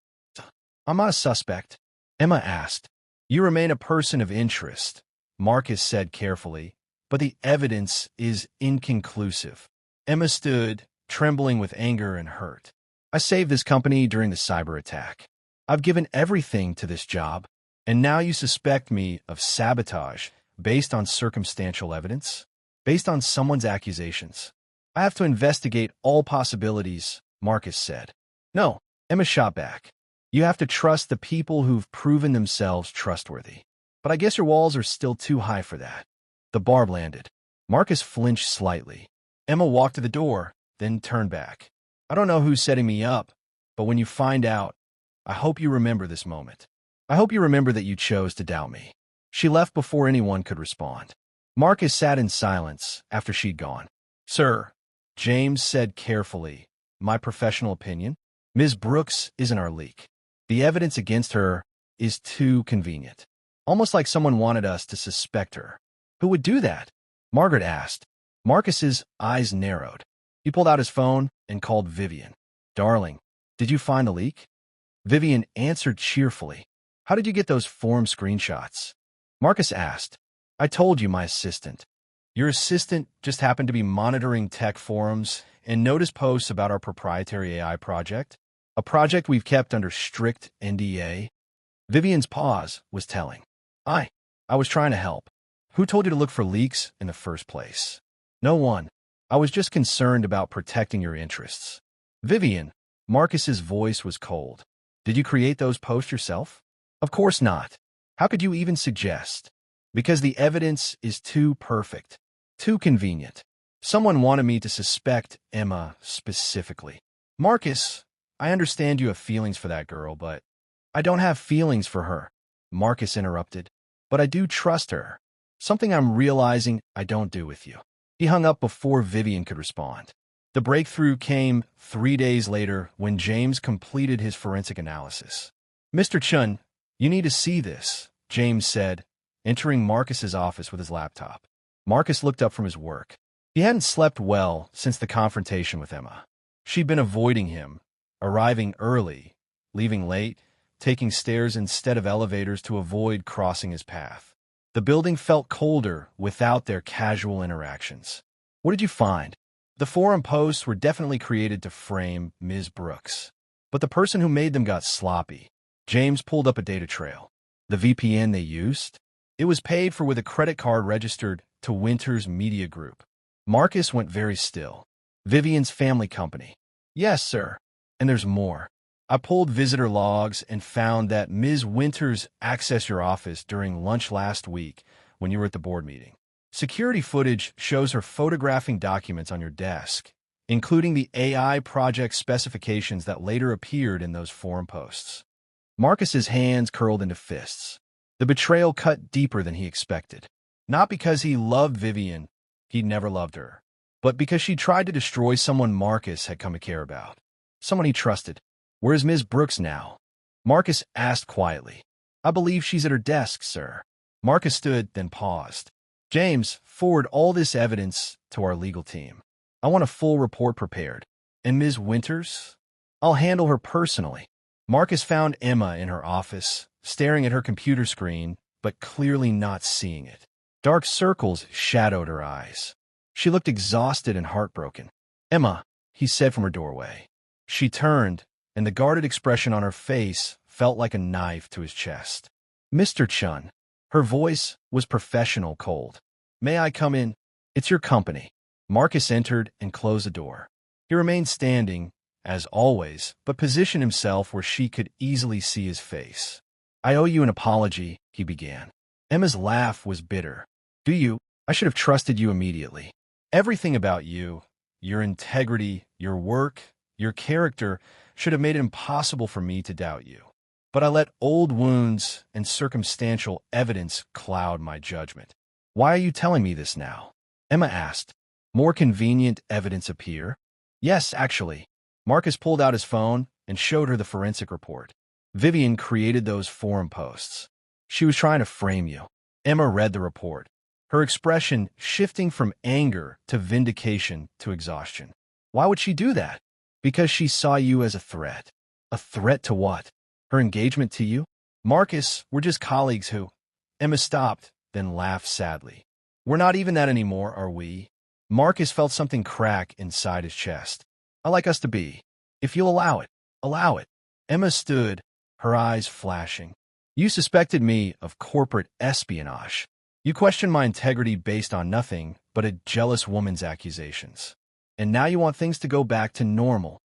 I'm not a suspect, Emma asked. You remain a person of interest, Marcus said carefully, but the evidence is inconclusive. Emma stood, trembling with anger and hurt. I saved this company during the cyber attack. I've given everything to this job, and now you suspect me of sabotage based on circumstantial evidence? Based on someone's accusations. I have to investigate all possibilities, Marcus said. No, Emma shot back. You have to trust the people who've proven themselves trustworthy. But I guess your walls are still too high for that. The barb landed. Marcus flinched slightly. Emma walked to the door, then turned back. I don't know who's setting me up, but when you find out, I hope you remember this moment. I hope you remember that you chose to doubt me. She left before anyone could respond. Marcus sat in silence after she'd gone. Sir, James said carefully, my professional opinion, Ms. Brooks isn't our leak. The evidence against her is too convenient. Almost like someone wanted us to suspect her. Who would do that? Margaret asked. Marcus's eyes narrowed. He pulled out his phone and called Vivian. Darling, did you find the leak? Vivian answered cheerfully. How did you get those forum screenshots? Marcus asked. I told you, my assistant. Your assistant just happened to be monitoring tech forums and noticed posts about our proprietary AI project, a project we've kept under strict NDA. Vivian's pause was telling. I was trying to help. Who told you to look for leaks in the first place? No one. I was just concerned about protecting your interests. Vivian, Marcus's voice was cold. Did you create those posts yourself? Of course not. How could you even suggest? Because the evidence is too perfect, too convenient. Someone wanted me to suspect Emma specifically. Marcus, I understand you have feelings for that girl, but I don't have feelings for her. Marcus interrupted. But I do trust her. Something I'm realizing I don't do with you. He hung up before Vivian could respond. The breakthrough came 3 days later when James completed his forensic analysis. Mr. Chun, you need to see this, James said, entering Marcus's office with his laptop. Marcus looked up from his work. He hadn't slept well since the confrontation with Emma. She'd been avoiding him, arriving early, leaving late, taking stairs instead of elevators to avoid crossing his path. The building felt colder without their casual interactions. What did you find? The forum posts were definitely created to frame Ms. Brooks. But the person who made them got sloppy. James pulled up a data trail. The VPN they used? It was paid for with a credit card registered to Winters Media Group. Marcus went very still. Vivian's family company. Yes, sir. And there's more. I pulled visitor logs and found that Ms. Winters accessed your office during lunch last week when you were at the board meeting. Security footage shows her photographing documents on your desk, including the AI project specifications that later appeared in those forum posts. Marcus's hands curled into fists. The betrayal cut deeper than he expected. Not because he loved Vivian, he'd never loved her, but because she tried to destroy someone Marcus had come to care about. Someone he trusted. Where's Ms. Brooks now? Marcus asked quietly. I believe she's at her desk, sir. Marcus stood, then paused. James, forward all this evidence to our legal team. I want a full report prepared. And Ms. Winters? I'll handle her personally. Marcus found Emma in her office, staring at her computer screen, but clearly not seeing it. Dark circles shadowed her eyes. She looked exhausted and heartbroken. "Emma," he said from her doorway. She turned, and the guarded expression on her face felt like a knife to his chest. "Mr. Chun." Her voice was professional cold. "May I come in? It's your company." Marcus entered and closed the door. He remained standing, as always, but positioned himself where she could easily see his face. "I owe you an apology," he began. Emma's laugh was bitter. "Do you? I should have trusted you immediately. Everything about you, your integrity, your work, your character, should have made it impossible for me to doubt you. But I let old wounds and circumstantial evidence cloud my judgment." "Why are you telling me this now?" Emma asked. "More convenient evidence appear?" "Yes, actually." Marcus pulled out his phone and showed her the forensic report. "Vivian created those forum posts. She was trying to frame you." Emma read the report, her expression shifting from anger to vindication to exhaustion. "Why would she do that?" "Because she saw you as a threat." "A threat to what? Her engagement to you?" "Marcus, we're just colleagues who—" Emma stopped, then laughed sadly. "We're not even that anymore, are we?" Marcus felt something crack inside his chest. "I like us to be. If you'll allow it, allow it." Emma stood, her eyes flashing. "You suspected me of corporate espionage. You questioned my integrity based on nothing but a jealous woman's accusations. And now you want things to go back to normal."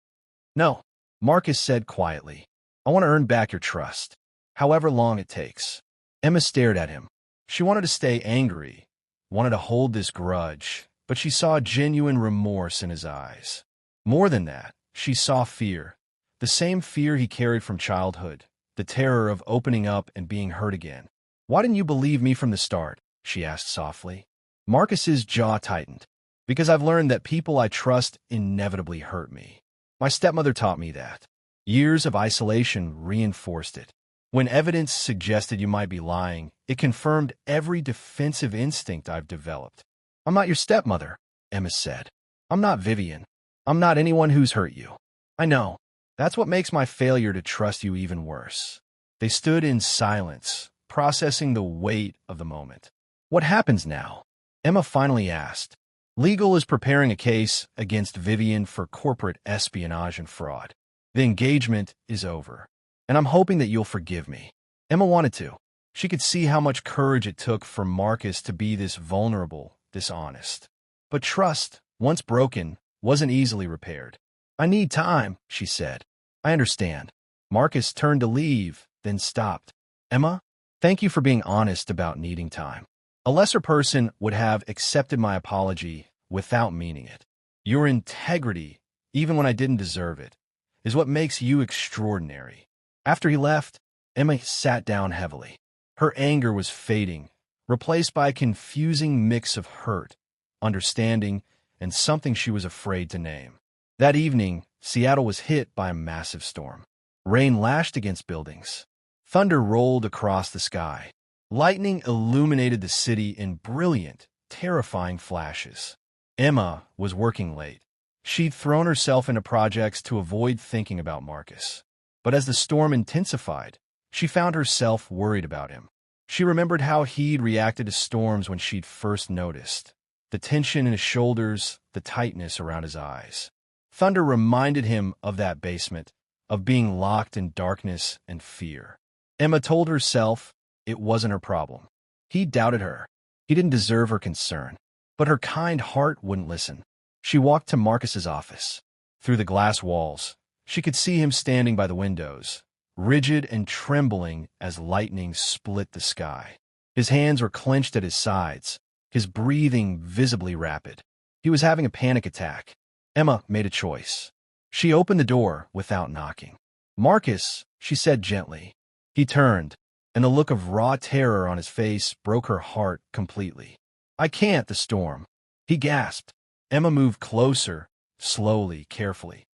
"No," Marcus said quietly. "I want to earn back your trust, however long it takes." Emma stared at him. She wanted to stay angry, wanted to hold this grudge, but she saw genuine remorse in his eyes. More than that, she saw fear, the same fear he carried from childhood, the terror of opening up and being hurt again. "Why didn't you believe me from the start?" she asked softly. Marcus's jaw tightened. "Because I've learned that people I trust inevitably hurt me. My stepmother taught me that. Years of isolation reinforced it. When evidence suggested you might be lying, it confirmed every defensive instinct I've developed." "I'm not your stepmother," Emma said. "I'm not Vivian. I'm not anyone who's hurt you." "I know. That's what makes my failure to trust you even worse." They stood in silence, processing the weight of the moment. "What happens now?" Emma finally asked. "Legal is preparing a case against Vivian for corporate espionage and fraud. The engagement is over, and I'm hoping that you'll forgive me." Emma wanted to. She could see how much courage it took for Marcus to be this vulnerable, this honest. But trust, once broken, wasn't easily repaired. "I need time," she said. "I understand." Marcus turned to leave, then stopped. "Emma, thank you for being honest about needing time. A lesser person would have accepted my apology without meaning it. Your integrity, even when I didn't deserve it, is what makes you extraordinary." After he left, Emma sat down heavily. Her anger was fading, replaced by a confusing mix of hurt, understanding, and something she was afraid to name. That evening, Seattle was hit by a massive storm. Rain lashed against buildings. Thunder rolled across the sky. Lightning illuminated the city in brilliant, terrifying flashes. Emma was working late. She'd thrown herself into projects to avoid thinking about Marcus. But as the storm intensified, she found herself worried about him. She remembered how he'd reacted to storms when she'd first noticed. The tension in his shoulders, the tightness around his eyes. Thunder reminded him of that basement, of being locked in darkness and fear. Emma told herself it wasn't her problem. He doubted her. He didn't deserve her concern. But her kind heart wouldn't listen. She walked to Marcus's office. Through the glass walls, she could see him standing by the windows, rigid and trembling as lightning split the sky. His hands were clenched at his sides, his breathing visibly rapid. He was having a panic attack. Emma made a choice. She opened the door without knocking. "Marcus," she said gently. He turned, and the look of raw terror on his face broke her heart completely. "I can't, the storm." He gasped. Emma moved closer, slowly, carefully.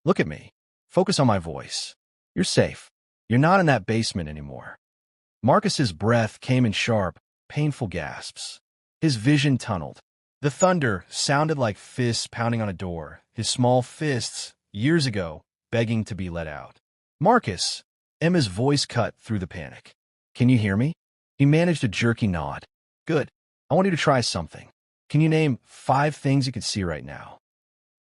"Look at me. Focus on my voice. You're safe. You're not in that basement anymore." Marcus's breath came in sharp, painful gasps. His vision tunneled. The thunder sounded like fists pounding on a door, his small fists, years ago, begging to be let out. "Marcus!" Emma's voice cut through the panic. "Can you hear me?" He managed a jerky nod. Good. I want you to try something. Can you name 5 things you can see right now?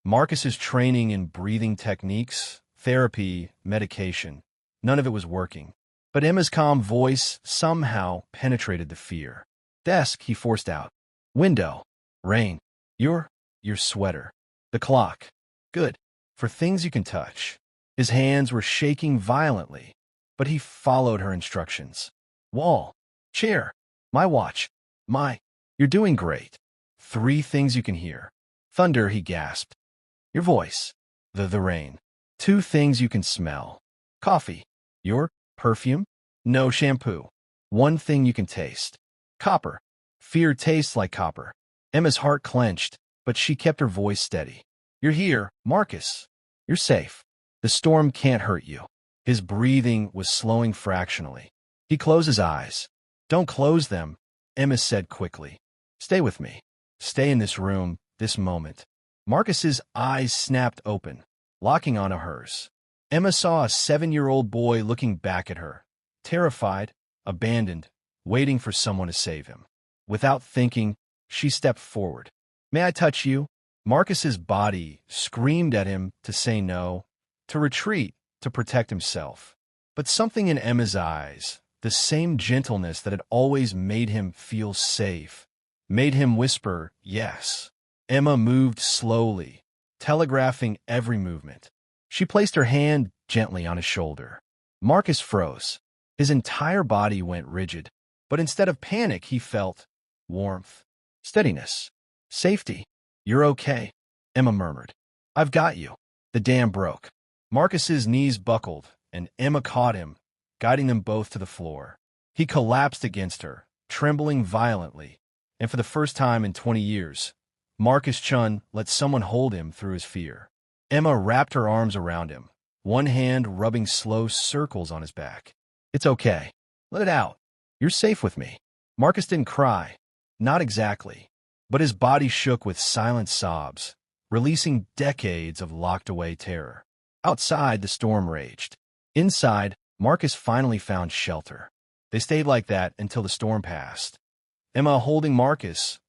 Marcus's training in breathing techniques, therapy, medication, none of it was working. But Emma's calm voice somehow penetrated the fear. Desk, he forced out. Window. Rain. Your sweater. The clock. Good. For things you can touch. His hands were shaking violently, but he followed her instructions. Wall. Chair. My watch. You're doing great. 3 things you can hear. Thunder, he gasped. Your voice. The rain. 2 things you can smell. Coffee. Your perfume. No shampoo. 1 thing you can taste. Copper. Fear tastes like copper. Emma's heart clenched, but she kept her voice steady. You're here, Marcus. You're safe. The storm can't hurt you. His breathing was slowing fractionally. He closed his eyes. Don't close them, Emma said quickly. Stay with me. Stay in this room, this moment. Marcus's eyes snapped open, locking onto hers. Emma saw a 7-year-old boy looking back at her, terrified, abandoned, waiting for someone to save him. Without thinking, she stepped forward. May I touch you? Marcus's body screamed at him to say no, to retreat, to protect himself. But something in Emma's eyes, the same gentleness that had always made him feel safe, made him whisper, yes. Emma moved slowly, telegraphing every movement. She placed her hand gently on his shoulder. Marcus froze. His entire body went rigid, but instead of panic, he felt warmth, steadiness, safety. You're okay, Emma murmured. I've got you. The dam broke. Marcus's knees buckled, and Emma caught him, guiding them both to the floor. He collapsed against her, trembling violently, and for the first time in 20 years, Marcus Chun let someone hold him through his fear. Emma wrapped her arms around him, one hand rubbing slow circles on his back. It's okay. Let it out. You're safe with me. Marcus didn't cry. Not exactly. But his body shook with silent sobs, releasing decades of locked-away terror. Outside, the storm raged. Inside, Marcus finally found shelter. They stayed like that until the storm passed. Emma holding Marcus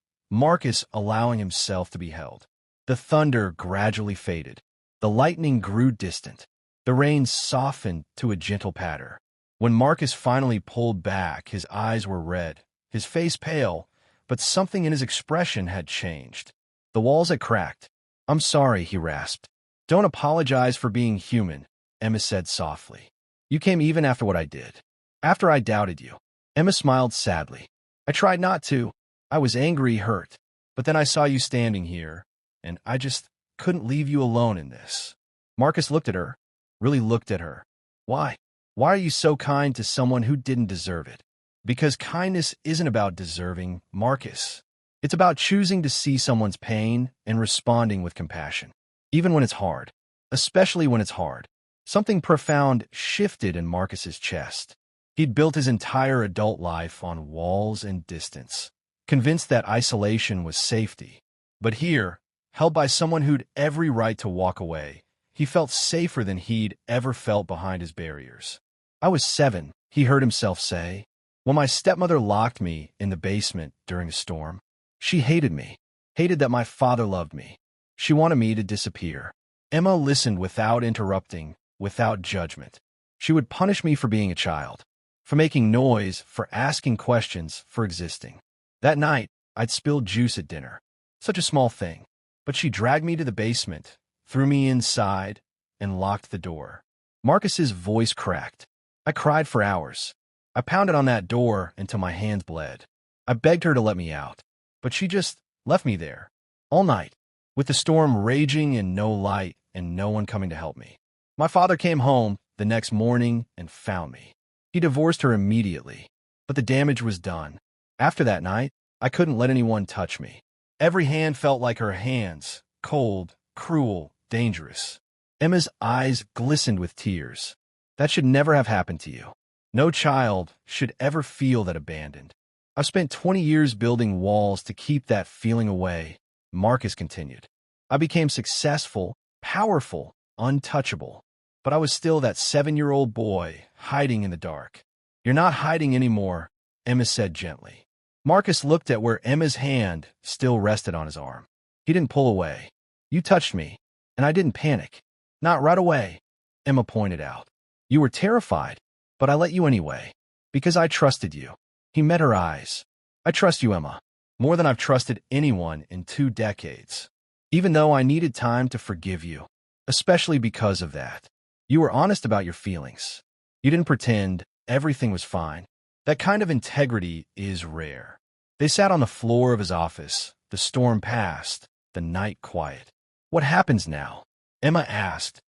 allowing himself to be held. The thunder gradually faded. The lightning grew distant. The rain softened to a gentle patter. When Marcus finally pulled back, his eyes were red, his face pale, but something in his expression had changed. The walls had cracked. I'm sorry, he rasped. Don't apologize for being human, Emma said softly. You came even after what I did. After I doubted you. Emma smiled sadly. I tried not to. I was angry, hurt. But then I saw you standing here, and I just couldn't leave you alone in this. Marcus looked at her, really looked at her. Why? Why are you so kind to someone who didn't deserve it? Because kindness isn't about deserving, Marcus. It's about choosing to see someone's pain and responding with compassion. Even when it's hard. Especially when it's hard. Something profound shifted in Marcus's chest. He'd built his entire adult life on walls and distance, convinced that isolation was safety. But here, held by someone who'd every right to walk away, he felt safer than he'd ever felt behind his barriers. I was 7, he heard himself say, when my stepmother locked me in the basement during a storm. She hated me, hated that my father loved me. She wanted me to disappear. Emma listened without interrupting, without judgment. She would punish me for being a child, for making noise, for asking questions, for existing. That night, I'd spilled juice at dinner. Such a small thing. But she dragged me to the basement, threw me inside, and locked the door. Marcus's voice cracked. I cried for hours. I pounded on that door until my hands bled. I begged her to let me out, but she just left me there, all night, with the storm raging and no light and no one coming to help me. My father came home the next morning and found me. He divorced her immediately, but the damage was done. After that night, I couldn't let anyone touch me. Every hand felt like her hands, cold, cruel, dangerous. Emma's eyes glistened with tears. That should never have happened to you. No child should ever feel that abandoned. I've spent 20 years building walls to keep that feeling away, Marcus continued. I became successful, powerful, untouchable. But I was still that 7-year-old boy hiding in the dark. You're not hiding anymore, Emma said gently. Marcus looked at where Emma's hand still rested on his arm. He didn't pull away. You touched me, and I didn't panic. Not right away, Emma pointed out. You were terrified, but I let you anyway, because I trusted you. He met her eyes. I trust you, Emma, more than I've trusted anyone in 2 decades. Even though I needed time to forgive you, especially because of that. You were honest about your feelings. You didn't pretend everything was fine. That kind of integrity is rare. They sat on the floor of his office. The storm passed, the night quiet. What happens now? Emma asked,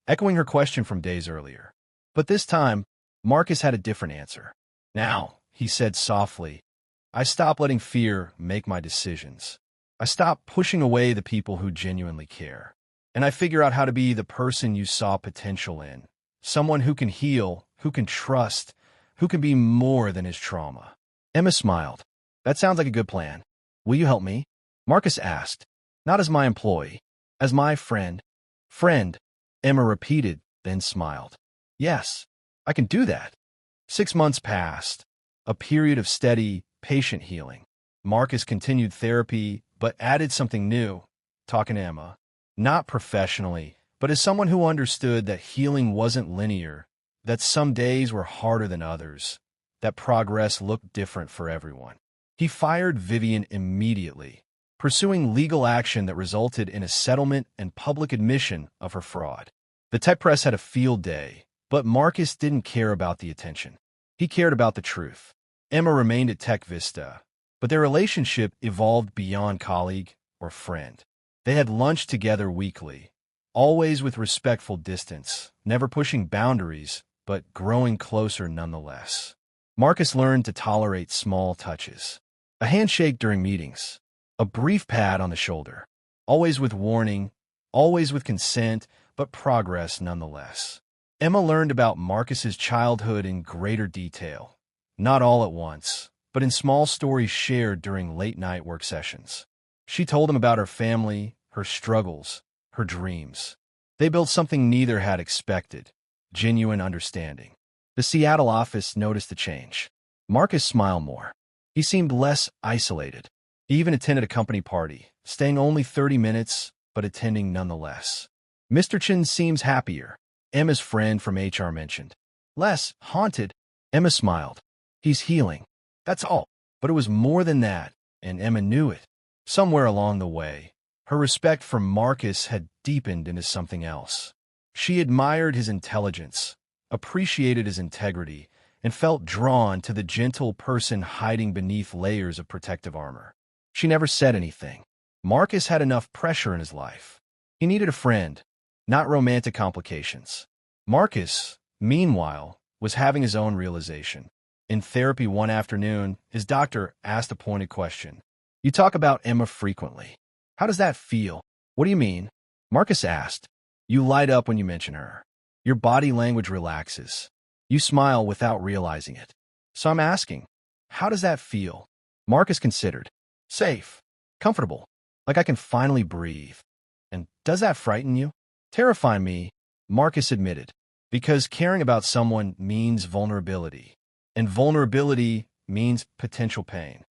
echoing her question from days earlier. But this time, Marcus had a different answer. Now, he said softly, I stop letting fear make my decisions. I stop pushing away the people who genuinely care. And I figure out how to be the person you saw potential in. Someone who can heal, who can trust, who can be more than his trauma. Emma smiled. That sounds like a good plan. Will you help me? Marcus asked. Not as my employee, as my friend. Friend, Emma repeated, then smiled. Yes, I can do that. 6 months passed, a period of steady, patient healing. Marcus continued therapy, but added something new, talking to Emma. Not professionally, but as someone who understood that healing wasn't linear, that some days were harder than others, that progress looked different for everyone. He fired Vivian immediately, pursuing legal action that resulted in a settlement and public admission of her fraud. The tech press had a field day, but Marcus didn't care about the attention. He cared about the truth. Emma remained at Tech Vista, but their relationship evolved beyond colleague or friend. They had lunch together weekly, always with respectful distance, never pushing boundaries, but growing closer nonetheless. Marcus learned to tolerate small touches. A handshake during meetings, a brief pat on the shoulder, always with warning, always with consent, but progress nonetheless. Emma learned about Marcus's childhood in greater detail, not all at once, but in small stories shared during late-night work sessions. She told him about her family, her struggles, her dreams. They built something neither had expected, genuine understanding. The Seattle office noticed the change. Marcus smiled more. He seemed less isolated. He even attended a company party, staying only 30 minutes, but attending nonetheless. Mr. Chen seems happier, Emma's friend from HR mentioned. Less haunted, Emma smiled. He's healing. That's all. But it was more than that, and Emma knew it. Somewhere along the way, her respect for Marcus had deepened into something else. She admired his intelligence, appreciated his integrity, and felt drawn to the gentle person hiding beneath layers of protective armor. She never said anything. Marcus had enough pressure in his life. He needed a friend, not romantic complications. Marcus, meanwhile, was having his own realization. In therapy one afternoon, his doctor asked a pointed question. You talk about Emma frequently. How does that feel? What do you mean? Marcus asked. You light up when you mention her. Your body language relaxes. You smile without realizing it. So I'm asking, how does that feel? Marcus considered. Safe. Comfortable. Like I can finally breathe. And does that frighten you? Terrify me, Marcus admitted. Because caring about someone means vulnerability. And vulnerability means potential pain.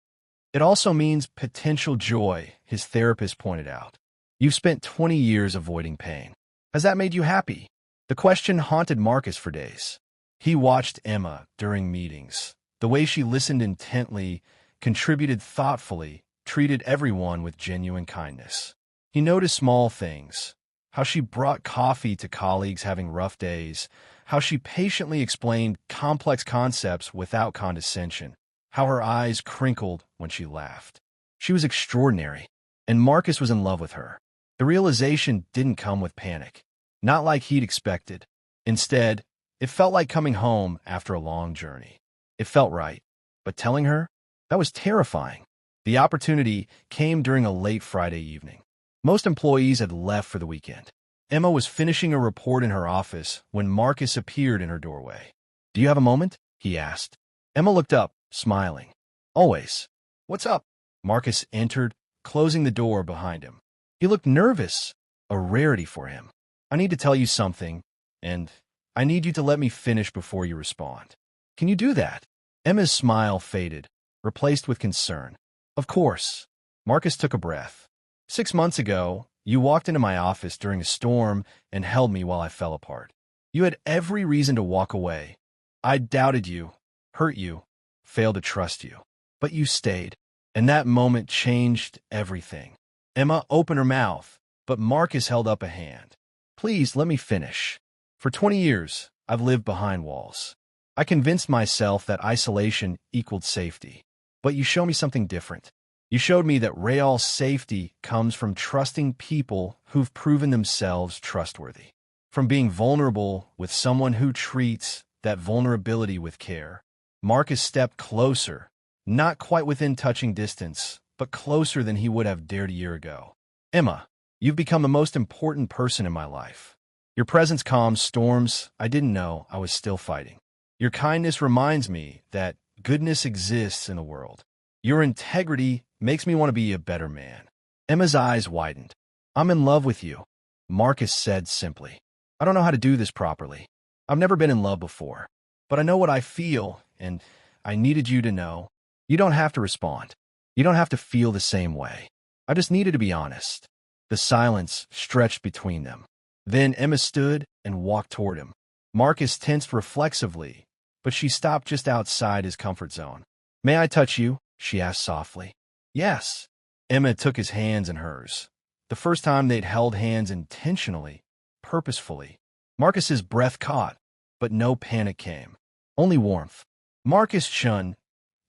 It also means potential joy, his therapist pointed out. You've spent 20 years avoiding pain. Has that made you happy? The question haunted Marcus for days. He watched Emma during meetings. The way she listened intently, contributed thoughtfully, treated everyone with genuine kindness. He noticed small things. How she brought coffee to colleagues having rough days. How she patiently explained complex concepts without condescension. How her eyes crinkled when she laughed. She was extraordinary, and Marcus was in love with her. The realization didn't come with panic. Not like he'd expected. Instead, it felt like coming home after a long journey. It felt right. But telling her? That was terrifying. The opportunity came during a late Friday evening. Most employees had left for the weekend. Emma was finishing a report in her office when Marcus appeared in her doorway. Do you have a moment? He asked. Emma looked up, smiling. Always. What's up? Marcus entered, closing the door behind him. He looked nervous, a rarity for him. I need to tell you something, and I need you to let me finish before you respond. Can you do that? Emma's smile faded, replaced with concern. Of course. Marcus took a breath. 6 months ago, you walked into my office during a storm and held me while I fell apart. You had every reason to walk away. I doubted you, hurt you, failed to trust you. But you stayed, and that moment changed everything. Emma opened her mouth, but Marcus held up a hand. Please, let me finish. For 20 years, I've lived behind walls. I convinced myself that isolation equaled safety. But you showed me something different. You showed me that real safety comes from trusting people who've proven themselves trustworthy. From being vulnerable with someone who treats that vulnerability with care. Marcus stepped closer, not quite within touching distance, but closer than he would have dared a year ago. Emma, you've become the most important person in my life. Your presence calms storms I didn't know I was still fighting. Your kindness reminds me that goodness exists in the world. Your integrity makes me want to be a better man. Emma's eyes widened. I'm in love with you, Marcus said simply. I don't know how to do this properly. I've never been in love before, but I know what I feel, and I needed you to know. You don't have to respond. You don't have to feel the same way. I just needed to be honest. The silence stretched between them. Then Emma stood and walked toward him. Marcus tensed reflexively, but she stopped just outside his comfort zone. May I touch you? She asked softly. Yes. Emma took his hands in hers. The first time they'd held hands intentionally, purposefully. Marcus's breath caught, but no panic came. Only warmth. Marcus Chun,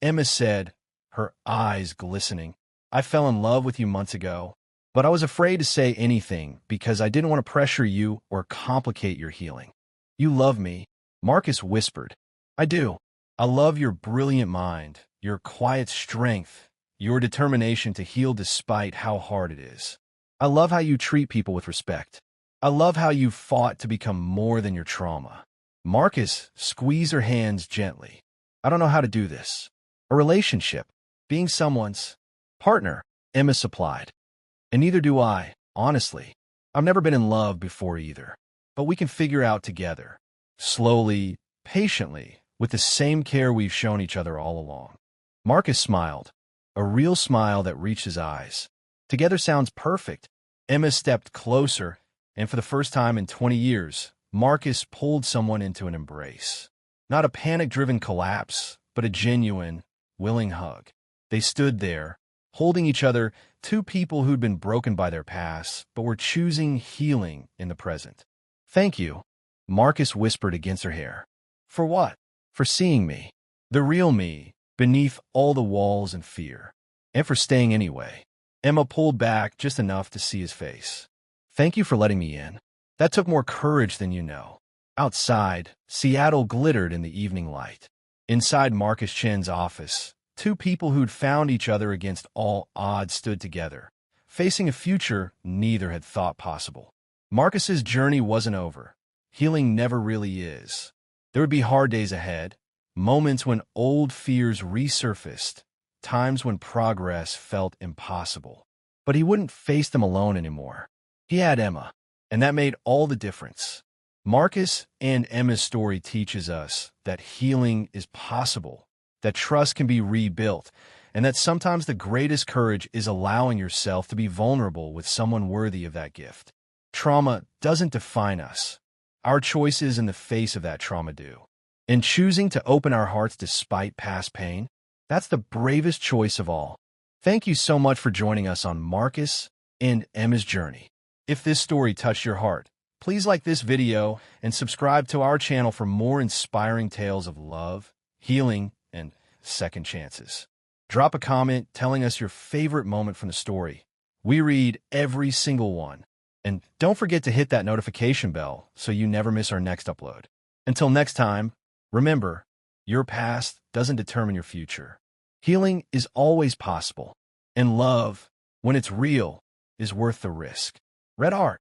Emma said, her eyes glistening. I fell in love with you months ago, but I was afraid to say anything because I didn't want to pressure you or complicate your healing. You love me, Marcus whispered. I do. I love your brilliant mind, your quiet strength, your determination to heal despite how hard it is. I love how you treat people with respect. I love how you fought to become more than your trauma. Marcus squeezed her hands gently. I don't know how to do this. A relationship, being someone's partner, Emma supplied. And neither do I, honestly. I've never been in love before either. But we can figure out together. Slowly, patiently, with the same care we've shown each other all along. Marcus smiled, a real smile that reached his eyes. Together sounds perfect. Emma stepped closer, and for the first time in 20 years, Marcus pulled someone into an embrace. Not a panic-driven collapse, but a genuine, willing hug. They stood there, holding each other, two people who'd been broken by their past, but were choosing healing in the present. Thank you, Marcus whispered against her hair. For what? For seeing me, the real me, beneath all the walls and fear. And for staying anyway. Emma pulled back just enough to see his face. Thank you for letting me in. That took more courage than you know. Outside, Seattle glittered in the evening light. Inside Marcus Chen's office, two people who'd found each other against all odds stood together, facing a future neither had thought possible. Marcus's journey wasn't over. Healing never really is. There would be hard days ahead, moments when old fears resurfaced, times when progress felt impossible. But he wouldn't face them alone anymore. He had Emma, and that made all the difference. Marcus and Emma's story teaches us that healing is possible, that trust can be rebuilt, and that sometimes the greatest courage is allowing yourself to be vulnerable with someone worthy of that gift. Trauma doesn't define us. Our choices in the face of that trauma do. In choosing to open our hearts despite past pain, that's the bravest choice of all. Thank you so much for joining us on Marcus and Emma's journey. If this story touched your heart, please like this video and subscribe to our channel for more inspiring tales of love, healing, and second chances. Drop a comment telling us your favorite moment from the story. We read every single one. And don't forget to hit that notification bell so you never miss our next upload. Until next time, remember, your past doesn't determine your future. Healing is always possible. And love, when it's real, is worth the risk. Red Art.